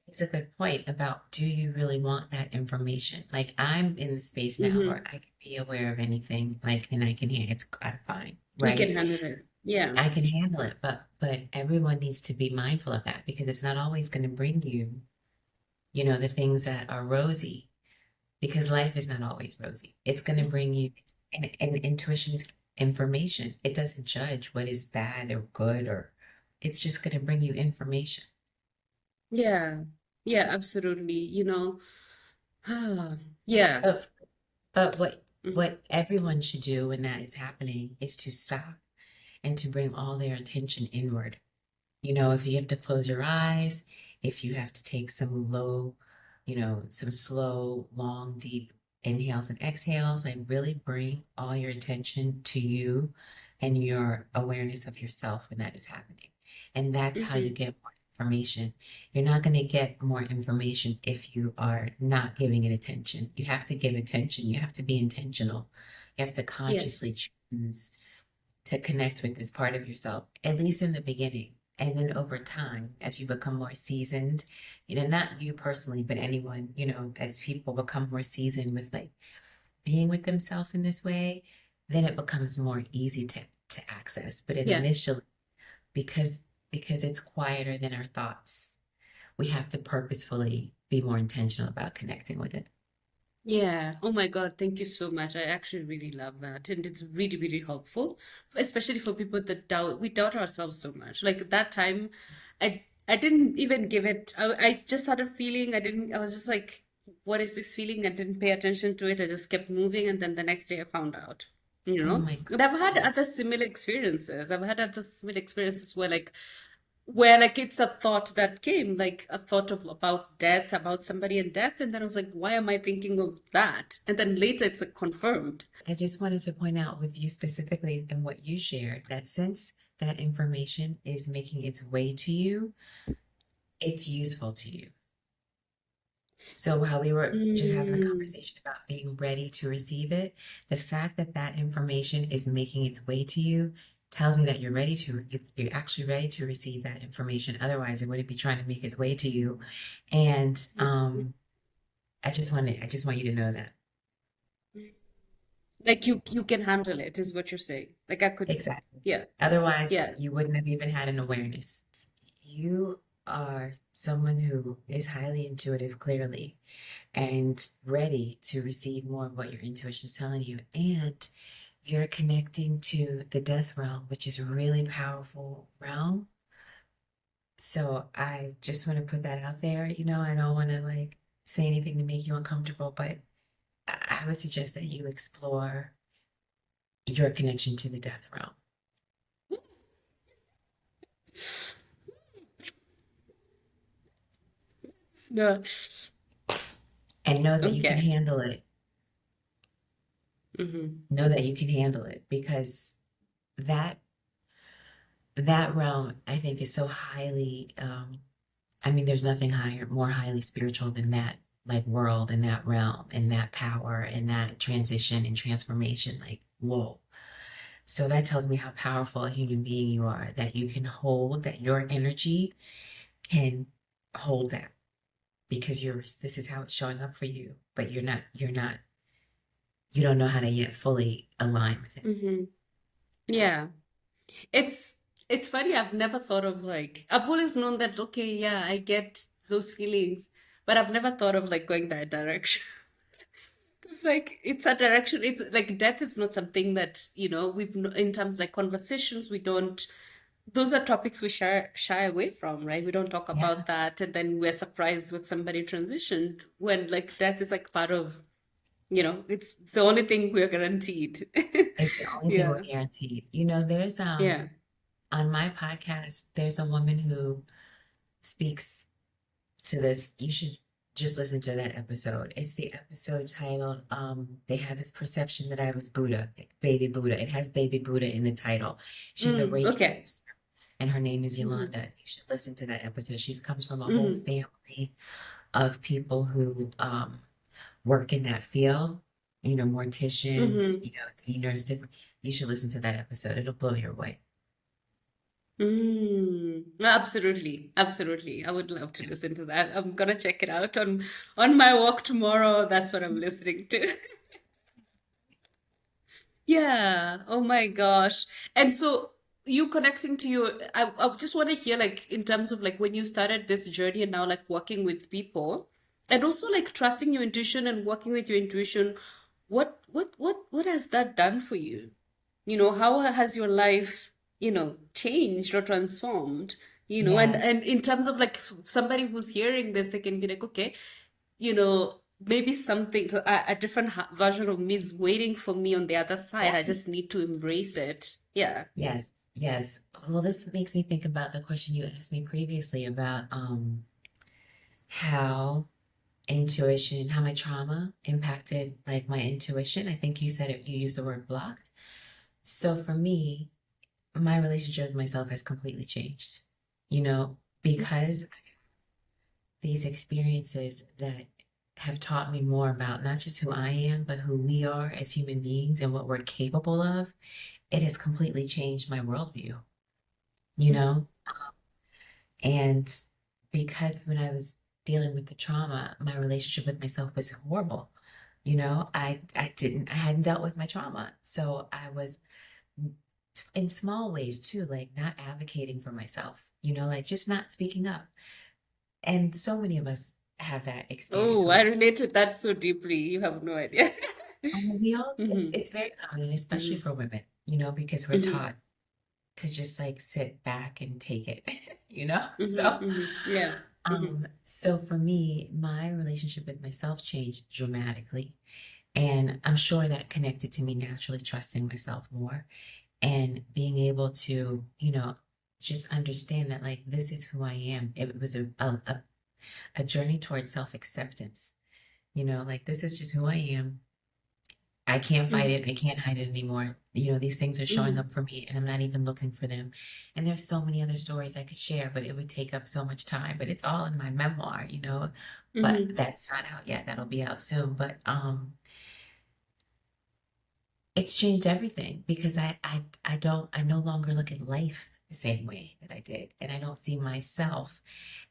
it's a good point about do you really want that information? Like I'm in the space now Mm-hmm. where I can be aware of anything, like and I can hear I'm fine, You can right? handle it. Yeah. I can handle it, but everyone needs to be mindful of that because it's not always going to bring you, the things that are rosy because life is not always rosy. It's going to bring you and intuition is information. It doesn't judge what is bad or good or it's just going to bring you information. Yeah. Yeah, absolutely. Yeah. But but Mm-hmm. what everyone should do when that is happening is to stop and to bring all their attention inward. If you have to close your eyes, if you have to take some slow, long, deep inhales and exhales, and really bring all your attention to you and your awareness of yourself when that is happening. And that's how you Mm-hmm. get more information. You're not going to get more information if you are not giving it attention. You have to give attention. You have to be intentional. You have to consciously Yes. choose to connect with this part of yourself, at least in the beginning. And then over time, as you become more seasoned, not you personally, but anyone, as people become more seasoned with like being with themselves in this way, then it becomes more easy to access. But Yeah. initially, because because it's quieter than our thoughts, we have to purposefully be more intentional about connecting with it. Yeah. Oh my God. Thank you so much. I actually really love that. And it's really, really helpful, especially for people that we doubt ourselves so much. Like that time, I didn't even give it, I just had a feeling. I was just like, what is this feeling? I didn't pay attention to it. I just kept moving. And then the next day I found out, Oh my And I've had God. other similar experiences. I've had other similar experiences where it's a thought that came, like a thought of about death, about somebody and death, and then I was like, why am I thinking of that? And then later it's like confirmed. I just wanted to point out with you specifically and what you shared that since that information is making its way to you, it's useful to you. So, how we were just having a Mm, conversation about being ready to receive it, the fact that that information is making its way to you tells me that you're actually ready to receive that information. Otherwise, it wouldn't be trying to make its way to you. And I just want you to know that. like you can handle it, is what you're saying. Like I could, Exactly. yeah, Otherwise, yeah. you wouldn't have even had an awareness. You are someone who is highly intuitive, clearly, and ready to receive more of what your intuition is telling you. And you're connecting to the death realm, which is a really powerful realm. So I just want to put that out there. I don't want to like say anything to make you uncomfortable, but I would suggest that you explore your connection to the death realm Yeah. and know that you can Okay. handle it. Mm-hmm. Know that you can handle it because that that realm I think is so highly I mean there's nothing higher more highly spiritual than that like world and that realm and that power and that transition and transformation like whoa. So that tells me how powerful a human being you are, that you can hold, that your energy can hold that because this is how it's showing up for you, but you don't know how to yet fully align with it. Mm-hmm. Yeah. It's funny. I've never thought of like I've always known that okay, yeah, I get those feelings, but I've never thought of like going that direction. It's like it's a direction. It's like death is not something that, in terms like conversations, we don't, those are topics we shy away from, right? We don't talk Yeah, about that, and then we're surprised when somebody transitioned, when like death is like part of, it's the only thing we're guaranteed. it's the only thing we're Yeah. guaranteed. You know, there's Yeah. on my podcast, there's a woman who speaks to this. You should just listen to that episode. It's the episode titled they have this perception that I was Buddha, baby Buddha. It has baby Buddha in the title. She's a Reiki Okay. master, and her name is Mm-hmm. Yolanda. You should listen to that episode. She comes from a whole Mm-hmm. family of people who work in that field, you know, morticians, Mm-hmm. you know, dieners, different. You should listen to that episode. It'll blow your way. Absolutely, absolutely. I would love to listen to that. I'm gonna check it out on my walk tomorrow. That's what I'm listening to. Yeah. Oh my gosh. And so you connecting to your, I just want to hear like in terms of like when you started this journey and now like working with people and also like trusting your intuition and working with your intuition, what has that done for you? How has your life, changed or transformed? And Yes, and in terms of like somebody who's hearing this, they can be like, okay, maybe something, so a different version of me is waiting for me on the other side. I just need to embrace it. Yeah. yes, yes. Well, this makes me think about the question you asked me previously about how intuition, how my trauma impacted like my intuition. I think you said it, you used the word blocked. So for me, my relationship with myself has completely changed, you know, because these experiences that have taught me more about not just who I am, but who we are as human beings and what we're capable of, it has completely changed my worldview, you know? And because when I was dealing with the trauma, my relationship with myself was horrible. You know, I hadn't dealt with my trauma. So I was in small ways too, like not advocating for myself, you know, like just not speaking up. And so many of us have that experience Oh, where I relate to that so deeply. You have no idea. we all, Mm-hmm. it's very common, especially Mm-hmm. for women, you know, because we're Mm-hmm. taught to just like sit back and take it, you know? Mm-hmm. Mm-hmm. Yeah. Mm-hmm. So for me, my relationship with myself changed dramatically. And I'm sure that connected to me naturally trusting myself more and being able to, you know, just understand that like this is who I am. It was a journey towards self-acceptance, you know, like this is just who I am. I can't fight it. I can't hide it anymore. You know, these things are showing Mm-hmm. up for me and I'm not even looking for them. And there's so many other stories I could share, but it would take up so much time. But it's all in my memoir, you know. But Mm-hmm. that's not out yet. That'll be out soon. But it's changed everything because I no longer look at life the same way that I did. And I don't see myself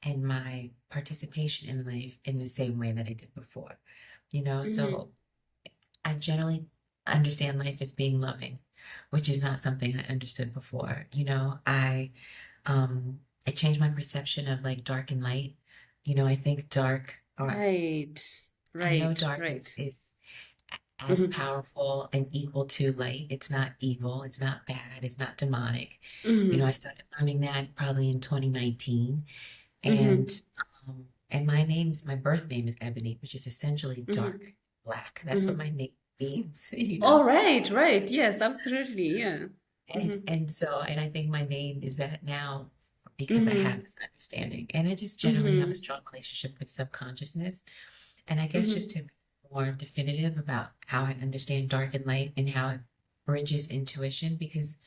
and my participation in life in the same way that I did before. You know, Mm-hmm. so I generally understand life as being loving, which is not something I understood before. You know, I changed my perception of like dark and light. You know, I think dark or Right. I know Right. dark Right. is as Mm-hmm. powerful and equal to light. It's not evil, it's not bad, it's not demonic. You know, Mm-hmm. I started learning that probably in 2019. And Mm-hmm. my birth name is Ebony, which is essentially Mm-hmm. dark black. That's what Mm-hmm. my name means, you Oh, know. right. Right. Yes, absolutely. Yeah. And Mm-hmm. and so and I think my name is that now because I have Mm-hmm. this understanding. And I just generally have a Mm-hmm. strong relationship with subconsciousness. And I guess just Mm-hmm. to be more definitive about how I understand dark and light and how it bridges intuition, because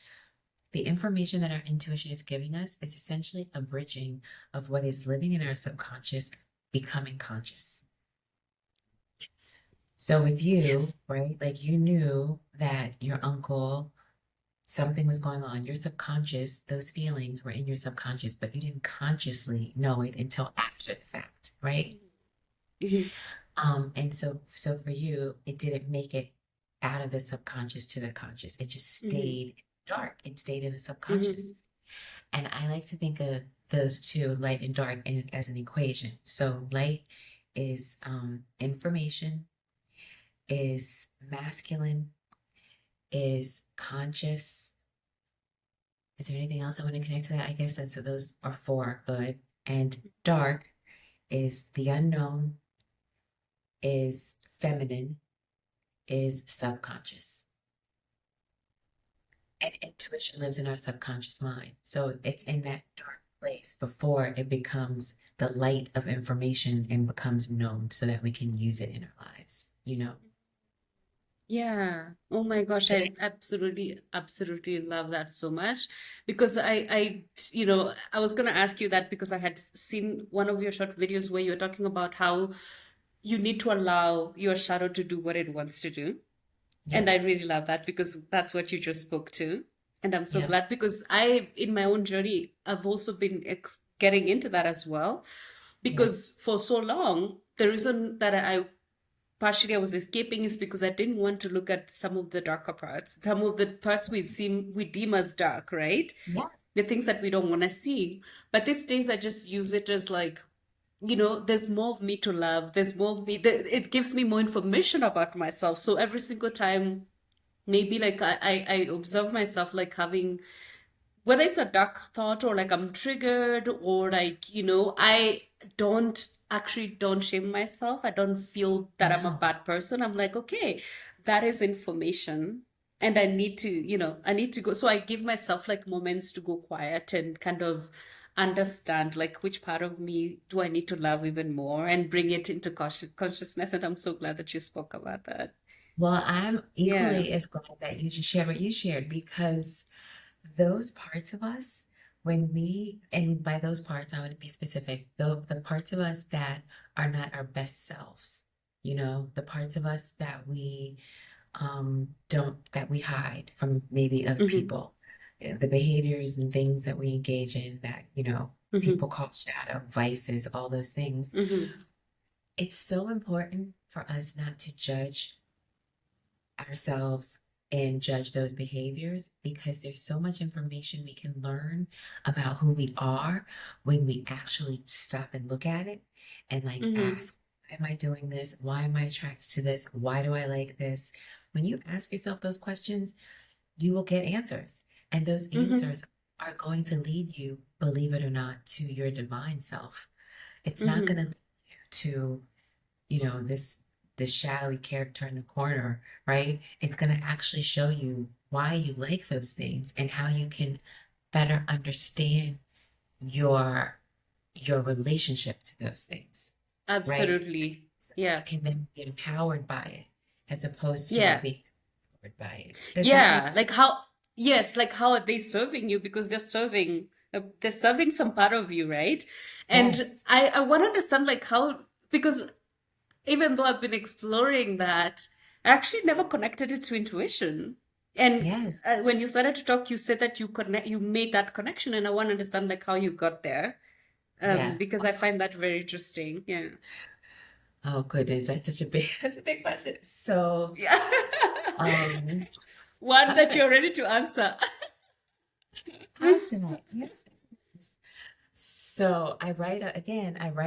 the information that our intuition is giving us is essentially a bridging of what is living in our subconscious becoming conscious. So with you, right, like you knew that your uncle, something was going on, your subconscious, those feelings were in your subconscious, but you didn't consciously know it until after the fact, right? Mm-hmm. And so for you, it didn't make it out of the subconscious to the conscious. It just Mm-hmm. stayed dark. It stayed in the Mm-hmm. subconscious. And I like to think of those two, light and dark, as an equation. So light is information, is masculine, is conscious. Is there anything else I want to connect to that? I guess that's those are four good. And dark is the unknown, is feminine, is subconscious. And intuition lives in our subconscious mind. So it's in that dark place before it becomes the light of information and becomes known so that we can use it in our lives, you know? Yeah. Oh my gosh, I absolutely love that so much because I was gonna ask you that because I had seen one of your short videos where you were talking about how you need to allow your shadow to do what it wants to do. And Yeah, I really love that because that's what you just spoke to. And I'm so yeah, glad because in my own journey, I've also been getting into that as well. yeah. Because for so long, the reason that I partially I was escaping is because I didn't want to look at some of the darker parts, some of the parts we deem as dark, right? Yeah. The things that we don't want to see. But these days, I just use it as like, there's more of me to love. There's more of me. It gives me more information about myself. So every single time, maybe like I observe myself like having whether it's a dark thought or like I'm triggered or like, I don't shame myself. I don't feel that I'm a No. bad person. I'm like, okay, that is information. And I need to go. So I give myself like moments to go quiet and kind of understand like which part of me do I need to love even more and bring it into consciousness. And I'm so glad that you spoke about that. Well, I'm Yeah. equally as glad that you just shared what you shared because those parts of us, when we, and by those parts, I want to be specific, the parts of us that are not our best selves, the parts of us that we don't, that we hide from maybe other Hmm. people, the behaviors and things that we engage in that, people Hmm. call shadow, vices, all those things. Hmm. It's so important for us not to judge ourselves and judge those behaviors because there's so much information we can learn about who we are when we actually stop and look at it and like Hmm. ask, why am I doing this? Why am I attracted to this? Why do I like this? When you ask yourself those questions, you will get answers. And those Hmm. answers are going to lead you, believe it or not, to your divine self. It's not going to Hmm. lead you to this shadowy character in the corner, right? It's going to actually show you why you like those things and how you can better understand your your relationship to those things, right? Absolutely. So you Yeah. can then be empowered by it as opposed to Yeah. being empowered by it. Does that make Yeah. sense? Like how, yes, like how are they serving you? Because they're serving some part of you, right? And Yes. I want to understand like how, because even though I've been exploring that, I actually never connected it to intuition. And when Yes. you started to talk, you said that you made that connection, and I want to understand like how you got there, Yeah. because I find that very interesting. Yeah. Oh goodness, that's such a big that's a big question. So, Yeah. um, One how should that I you're ready to answer. how should I answer this? So I write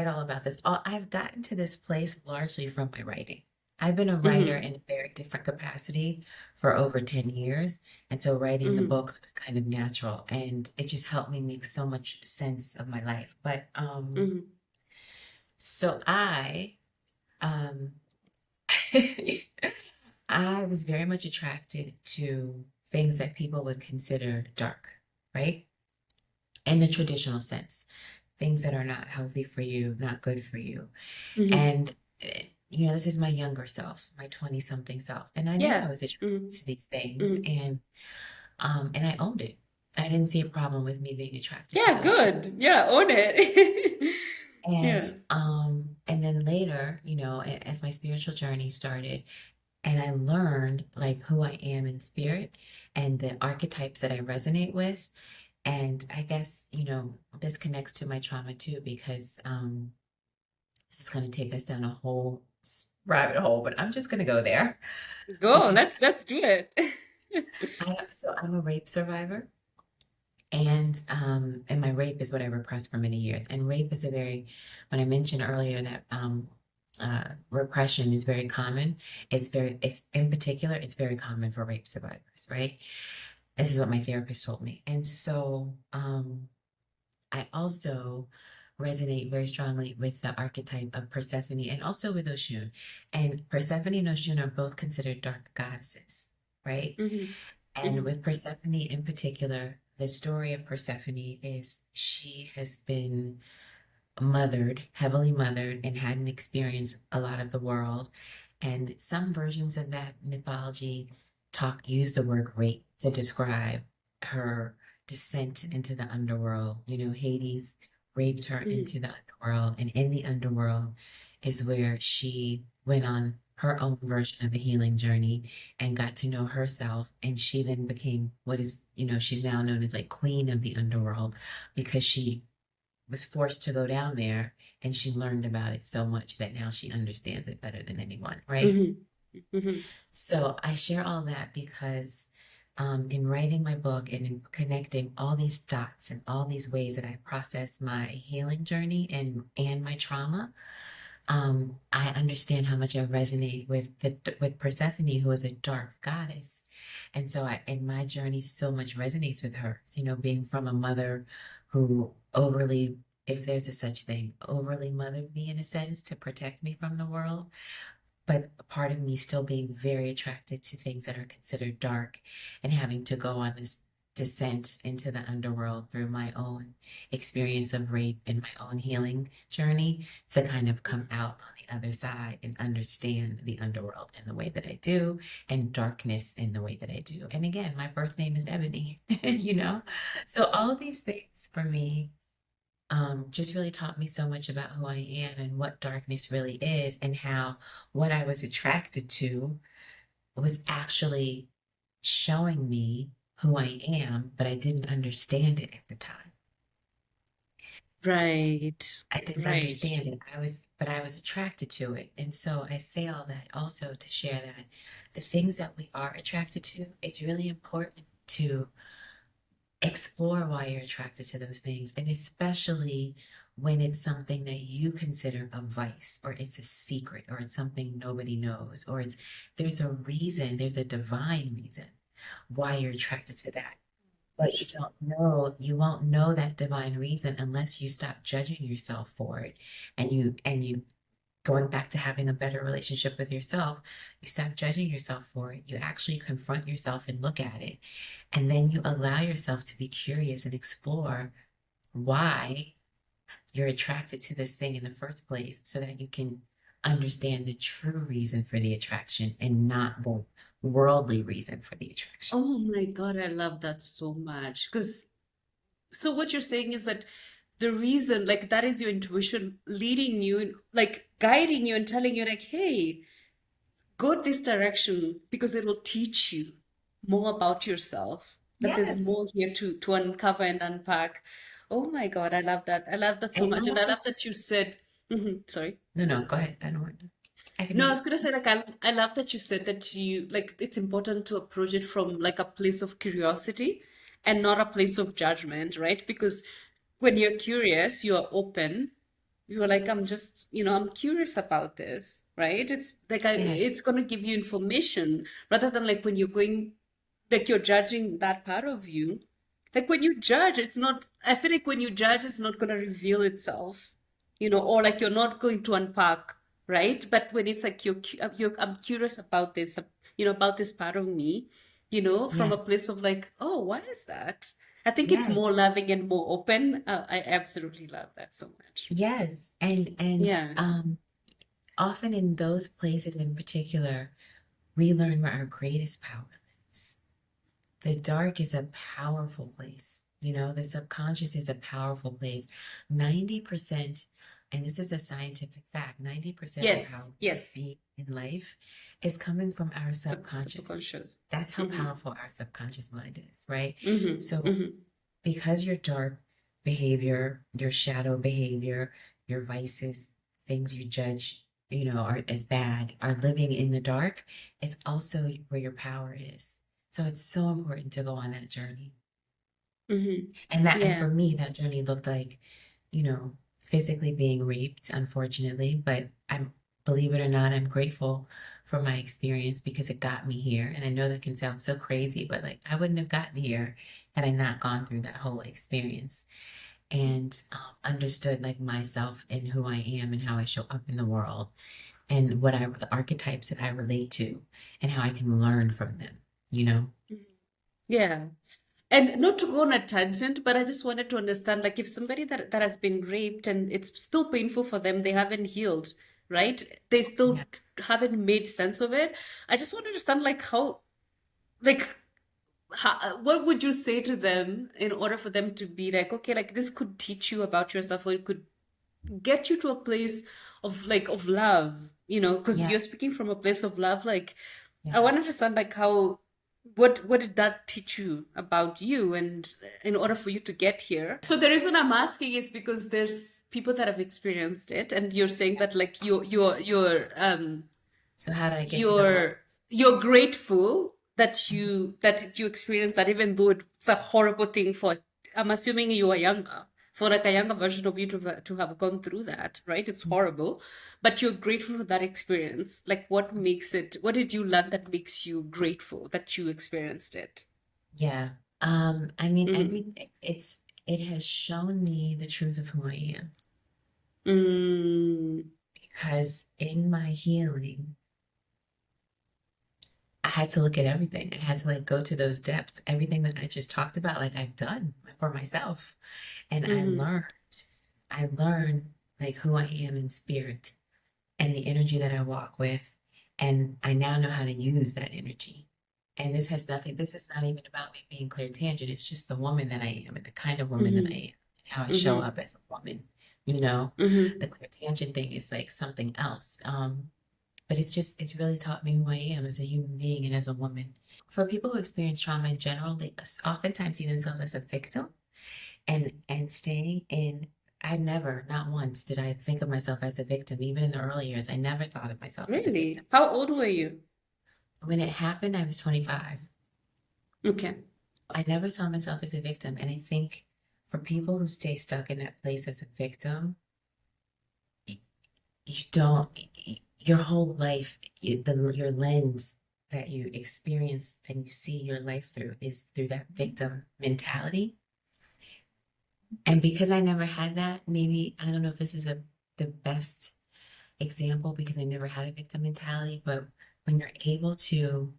all about this. I've gotten to this place largely from my writing. I've been a writer Hmm. in a very different capacity for over 10 years. And so writing the Hmm. books was kind of natural and it just helped me make so much sense of my life. But Hmm. so um I was very much attracted to things that people would consider dark, right? In the traditional sense, things that are not healthy for you, not good for you. Hmm. And, this is my younger self, my 20 something self. And I knew I Yeah. was attracted Hmm. to these things Hmm. and I owned it. I didn't see a problem with me being attracted to Yeah, those things. good. Yeah, own it. And Yeah. then later, as my spiritual journey started, and I learned like who I am in spirit and the archetypes that I resonate with. And I guess, this connects to my trauma too, because this is going to take us down a whole rabbit hole, but I'm just going to go there Go. because Let's do it. I'm a rape survivor. And my rape is what I repressed for many years. And rape is when I mentioned earlier that repression is very common. It's in particular, it's very common for rape survivors, right? This is what my therapist told me. And so I also resonate very strongly with the archetype of Persephone and also with Oshun. And Persephone and Oshun are both considered dark goddesses, right? Mm-hmm. And Mm-hmm. with Persephone in particular, the story of Persephone is she has been mothered, heavily mothered, and hadn't experienced a lot of the world. And some versions of that mythology use the word rape to describe her descent into the underworld. Hades raped her Mm-hmm. into the underworld, and in the underworld is where she went on her own version of a healing journey and got to know herself. And she then became what is, she's now known as like queen of the underworld because she was forced to go down there and she learned about it so much that now she understands it better than anyone, right? Mm-hmm. Mm-hmm. So I share all that because in writing my book and in connecting all these dots and all these ways that I process my healing journey and my trauma, I understand how much I resonate with Persephone, who is a dark goddess. And so in my journey, so much resonates with her. Being from a mother who overly, if there's a such thing, overly mothered me in a sense to protect me from the world, but a part of me still being very attracted to things that are considered dark and having to go on this descent into the underworld through my own experience of rape and my own healing journey to kind of come out on the other side and understand the underworld in the way that I do and darkness in the way that I do. And again, my birth name is Ebony, So all of these things for me just really taught me so much about who I am and what darkness really is, and how what I was attracted to was actually showing me who I am, but I didn't understand it at the time. Right. I didn't Right. understand it. But I was attracted to it. And so I say all that also to share that the things that we are attracted to, it's really important to explore why you're attracted to those things, and especially when it's something that you consider a vice, or it's a secret, or it's something nobody knows, or there's a reason, there's a divine reason why you're attracted to that. But you won't know that divine reason unless you stop judging yourself for it. And you going back to having a better relationship with yourself, you stop judging yourself for it. You actually confront yourself and look at it. And then you allow yourself to be curious and explore why you're attracted to this thing in the first place so that you can understand the true reason for the attraction and not the worldly reason for the attraction. Oh my God, I love that so much. Because so what you're saying is that the reason, like that is your intuition leading you, like guiding you and telling you, like, hey, go this direction because it will teach you more about yourself. That there's Yes. more here to uncover and unpack. Oh my God, I love that. I love that so And much. And I also, love that you said, sorry. no, go ahead. I don't want to. I can No, I wait. was gonna say like I love that you said that you like it's important to approach it from like a place of curiosity and not a place of judgment, right? Because when you're curious, you're open. You're like, I'm just, I'm curious about this, right? It's like Yes. it's gonna give you information rather than like when you're going like you're judging that part of you. Like when you judge, it's not, I feel like when you judge, it's not going to reveal itself, or like you're not going to unpack, right? But when it's like I'm curious about this, about this part of me, from a Yes. place of like, oh, why is that? I think it's more Yes. loving and more open. I absolutely love that so much. Yes. And Yeah. often in those places in particular, we learn where our greatest power lives. The dark is a powerful place. The subconscious is a powerful place. 90%, and this is a scientific fact, 90% of how Yes. Yes. we in life is coming from our subconscious. Subconscious. That's how Mm-hmm. powerful our subconscious mind is, right? Mm-hmm. So Mm-hmm. because your dark behavior, your shadow behavior, your vices, things you judge, are as bad, are living in the dark, it's also where your power is. So it's so important to go on that journey. Mm-hmm. And Yeah. for me, that journey looked like, physically being raped, unfortunately, but believe it or not, I'm grateful for my experience because it got me here. And I know that can sound so crazy, but like I wouldn't have gotten here had I not gone through that whole experience and understood like myself and who I am and how I show up in the world and the archetypes that I relate to and how I can learn from them, you know? Yeah. And not to go on a tangent, but I just wanted to understand, like, if somebody that has been raped and it's still painful for them, they haven't healed, right? They still Yeah. haven't made sense of it. I just want to understand, like, like, what would you say to them in order for them to be like, okay, like this could teach you about yourself, or it could get you to a place of like of love, because Yeah. you're speaking from a place of love. Like, I Yeah. want to understand like how what did that teach you about you and in order for you to get here. So the reason I'm asking is because there's people that have experienced it, and you're saying that like So how did I get to the point? you're grateful that you experienced that, even though it's a horrible thing for, I'm assuming you were younger, for like a younger version of you to have gone through that, right? It's horrible, but you're grateful for that experience. Like, what did you learn that makes you grateful that you experienced it? Yeah. I mean, Mm-hmm. everything it has shown me the truth of who I am Mm, because in my healing, I had to look at everything. I had to like go to those depths, everything that I just talked about, like I've done for myself. And mm-hmm, I learned like who I am in spirit and the energy that I walk with. And I now know how to use that energy. And this is not even about me being clairtangent. It's just the woman that I am and the kind of woman that I mm-hmm, am and how I show mm-hmm, up as a woman, you know? mm-hmm. The clairtangent thing is like something else. But it's really taught me who I am as a human being and as a woman. For people who experience trauma in general, they oftentimes see themselves as a victim and staying in. I never, not once, did I think of myself as a victim. Even in the early years, I never thought of myself as a victim. Really? How old were you? When it happened, I was 25. Okay. I never saw myself as a victim. And I think for people who stay stuck in that place as a victim, you don't, your whole life, your lens that you experience and you see your life through is through that victim mentality. And because I never had that, maybe, I don't know if this is the best example because I never had a victim mentality, but when you're able to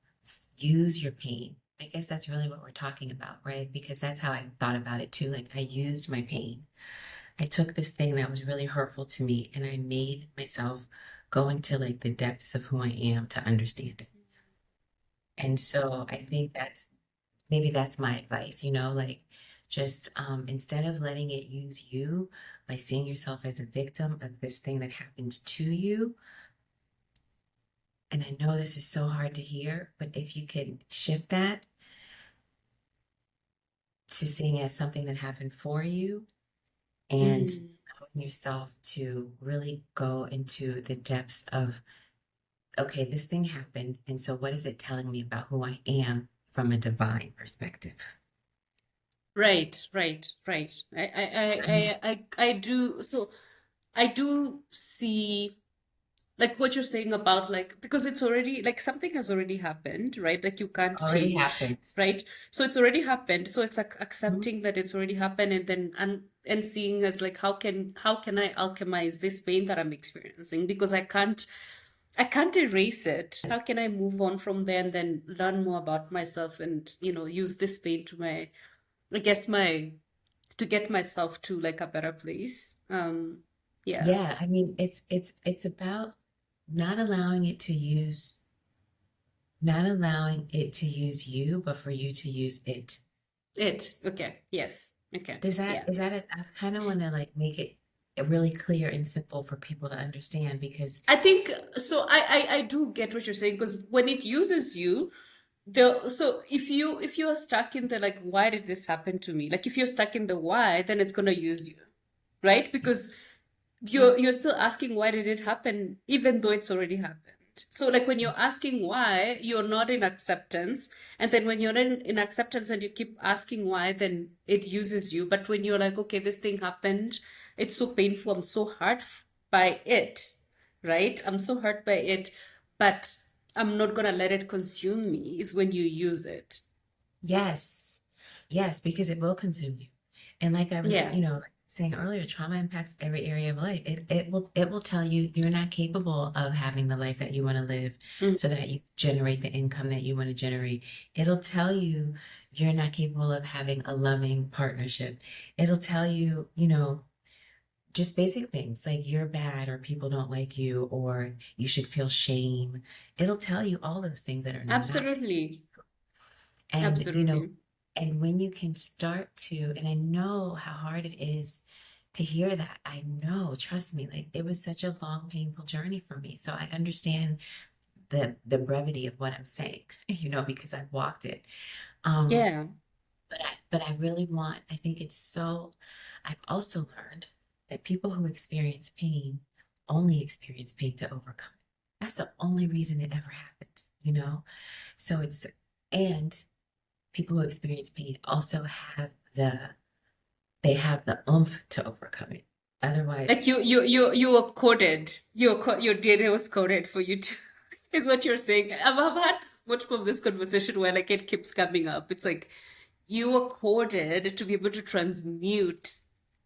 use your pain, I guess that's really what we're talking about, right? Because that's how I thought about it too. Like I used my pain. I took this thing that was really hurtful to me and I made myself go into like the depths of who I am to understand it. And so I think maybe that's my advice, like just instead of letting it use you by seeing yourself as a victim of this thing that happened to you. And I know this is so hard to hear, but if you can shift that to seeing it as something that happened for you and Mm. allowing yourself to really go into the depths of, okay, this thing happened. And so what is it telling me about who I am from a divine perspective? Right, right, right. I do. So I do see like what you're saying about like, because it's already like something has already happened, right? Like you can't Already change, happened. right? So it's already happened. So it's like Mhm. accepting that it's already happened, and then and seeing as like how can I alchemize this pain that I'm experiencing, because I can't erase it. How can I move on from there and then learn more about myself and use this pain to my, I guess, my to get myself to like a better place. Yeah. Yeah, I mean, it's about not allowing it to use, not allowing it to use you, but for you to use it. Okay. Yes. Okay. Does that, Yeah. is that I kind of want to like make it really clear and simple for people to understand because I think so. I do get what you're saying, because when it uses you, so if you're stuck in the like, why did this happen to me? Like if you're stuck in the why, then it's gonna use you, right? Because you're still asking why did it happen, even though it's already happened. So like when you're asking why, you're not in acceptance. And then when you're in acceptance and you keep asking why, then it uses you. But when you're like, okay, this thing happened, it's so painful, I'm so hurt by it, right? I'm so hurt by it, but I'm not gonna let it consume me, is when you use it. Yes. Yes, because it will consume you. And like I was, Yeah. saying earlier, trauma impacts every area of life. It will tell you you're not capable of having the life that you want to live Mm. so that you generate the income that you want to generate. It'll tell you you're not capable of having a loving partnership. It'll tell you, just basic things like you're bad or people don't like you or you should feel shame. It'll tell you all those things that are not. Absolutely. And, Absolutely. and when you can start to, and I know how hard it is to hear that. I know, trust me, like it was such a long, painful journey for me. So I understand the brevity of what I'm saying, because I've walked it. Um, Yeah. but I really want, I think it's so, I've also learned that people who experience pain only experience pain to overcome it. That's the only reason it ever happens. So and people who experience pain also they have the oomph to overcome it. Like Otherwise, you were coded. Your DNA was coded for you to, is what you're saying. I've had much of this conversation where like it keeps coming up. It's like you were coded to be able to transmute,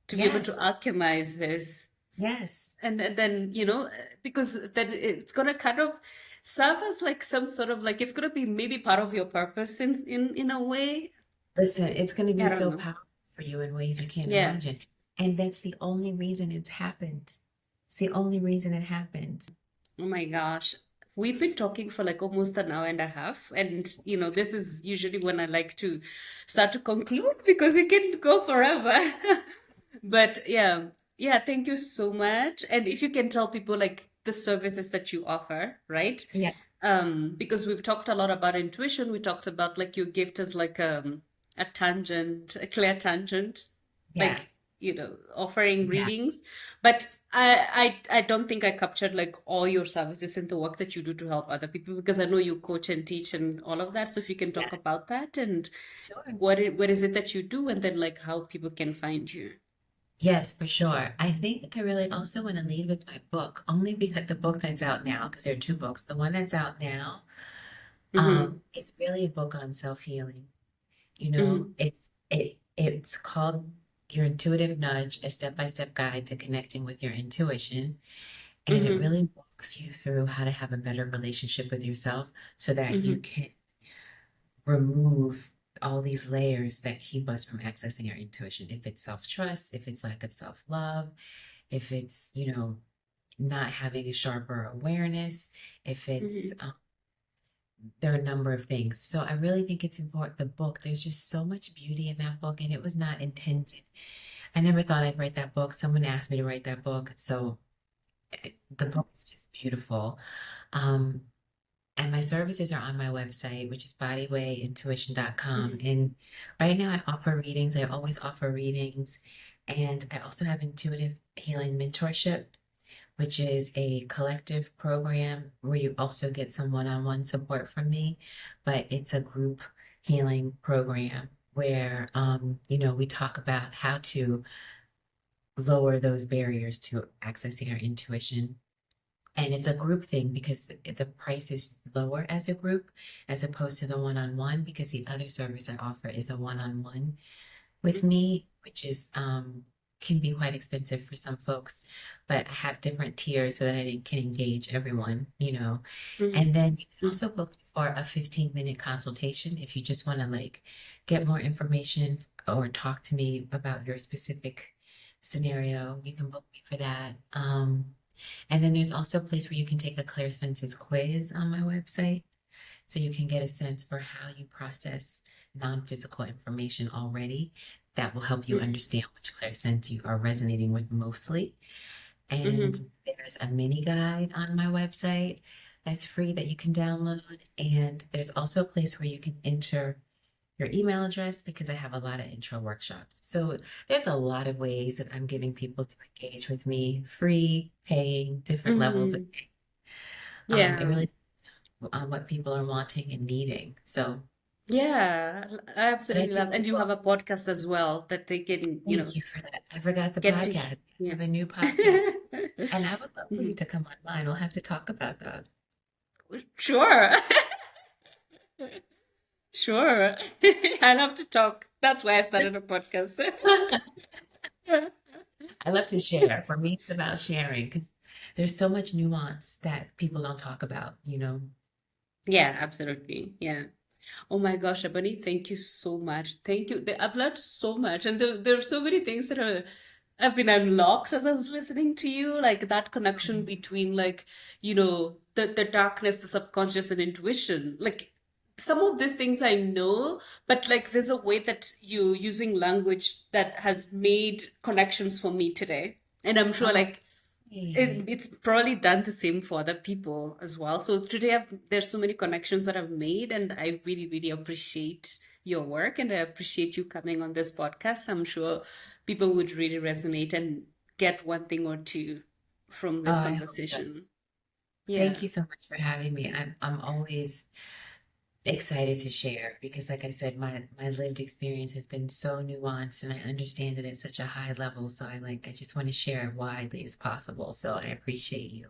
to be able to yes, alchemize this. yes. And then, because then it's gonna kind of serve as like some sort of like it's gonna be maybe part of your purpose in a way. Listen, it's going to be I don't so know. powerful for you in ways you can't Yeah. imagine. And that's the only reason it's happened. It's the only reason it happened. Oh my gosh. We've been talking for like almost an hour and a half. And, this is usually when I like to start to conclude because it can go forever. But yeah, thank you so much. And if you can tell people like the services that you offer, right? Yeah, Because we've talked a lot about intuition. We talked about like your gift as like a tangent, a clear tangent, yeah, like offering yeah, readings. But I don't think I captured like all your services and the work that you do to help other people, because I know you coach and teach and all of that. So if you can talk yeah, about that and sure. what is it that you do, and then like how people can find you. Yes, for sure. I think I really also want to lead with my book, only because the book that's out now, because there are two books. The one that's out now, Mm-hmm. is really a book on self-healing. Mm-hmm. It's called Your Intuitive Nudge, a step-by-step guide to connecting with your intuition. And it Mm-hmm. really walks you through how to have a better relationship with yourself so that you Mm-hmm. can remove all these layers that keep us from accessing our intuition. If it's self-trust, if it's lack of self-love, if it's, not having a sharper awareness, if it's, Mm-hmm. there are a number of things. So I really think it's important. The book, there's just so much beauty in that book, and it was not intended. I never thought I'd write that book. Someone asked me to write that book. So the book is just beautiful. Um, and my services are on my website, which is bodywayintuition.com. Mm-hmm. And right now I offer readings. I always offer readings. And I also have intuitive healing mentorship, which is a collective program where you also get some one-on-one support from me, but it's a group healing program where we talk about how to lower those barriers to accessing our intuition. And it's a group thing because the price is lower as a group as opposed to the one-on-one, because the other service I offer is a one-on-one with me, which is can be quite expensive for some folks, but I have different tiers so that I can engage everyone. And then you can also book me for a 15-minute consultation if you just want to like get more information or talk to me about your specific scenario. You can book me for that. And then there's also a place where you can take a Clairsenses quiz on my website. So you can get a sense for how you process non-physical information already. That will help you Mm-hmm. understand which clairsense you are resonating with mostly. And Mm-hmm. there's a mini guide on my website that's free that you can download. And there's also a place where you can enter your email address because I have a lot of intro workshops. So there's a lot of ways that I'm giving people to engage with me, free, paying, different levels. Mm-hmm. It Yeah. really on what people are wanting and needing. So Yeah, I But I absolutely love. think And you people, have a podcast as well that they can, thank you for that. I forgot the get to, podcast. I yeah. have a new podcast. And I would love for you Mhm. to come on mine. We'll have to talk about that. Sure. Sure. I love to talk. That's why I started a podcast. I love to share. For me, it's about sharing because there's so much nuance that people don't talk about, you know? Yeah, absolutely. Yeah. Oh my gosh, Ebony, thank you so much. Thank you. I've learned so much, and there are so many things that have been unlocked as I was listening to you, like that connection between like, the darkness, the subconscious, and intuition. Like some of these things I know, but like there's a way that you using language that has made connections for me today. And I'm sure Oh, like hey. it's probably done the same for other people as well. So today there's so many connections that I've made, and I really, really appreciate your work, and I appreciate you coming on this podcast. I'm sure people would really resonate and get one thing or two from Oh, this I hope so. conversation. Thank Yeah. you so much for having me. I'm always excited to share because like I said, my lived experience has been so nuanced and I understand it at such a high level. So I just want to share it widely as possible. So I appreciate you.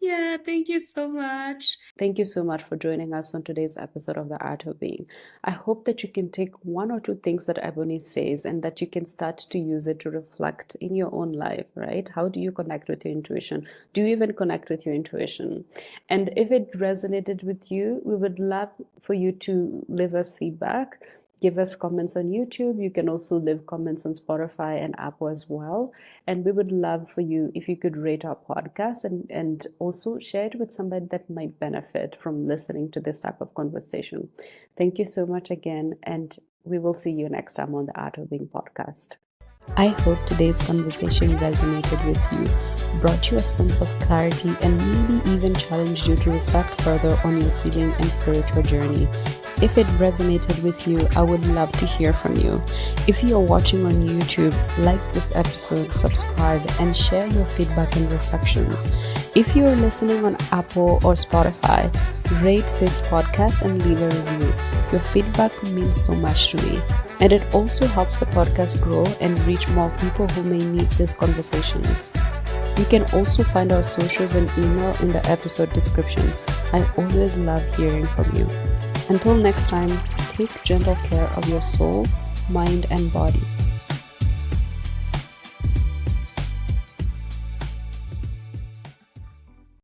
Yeah, thank you so much. Thank you so much for joining us on today's episode of The Art of Being. I hope that you can take one or two things that Ebony says and that you can start to use it to reflect in your own life, right? How do you connect with your intuition? Do you even connect with your intuition? And if it resonated with you, we would love for you to leave us feedback. Give us comments on YouTube. You can also leave comments on Spotify and Apple as well. And we would love for you if you could rate our podcast and also share it with somebody that might benefit from listening to this type of conversation. Thank you so much again. And we will see you next time on the Art of Being podcast. I hope today's conversation resonated with you, brought you a sense of clarity, and maybe even challenged you to reflect further on your healing and spiritual journey. If it resonated with you, I would love to hear from you. If you are watching on YouTube, like this episode, subscribe, and share your feedback and reflections. If you are listening on Apple or Spotify, rate this podcast and leave a review. Your feedback means so much to me. And it also helps the podcast grow and reach more people who may need these conversations. You can also find our socials and email in the episode description. I always love hearing from you. Until next time, take gentle care of your soul, mind, and body.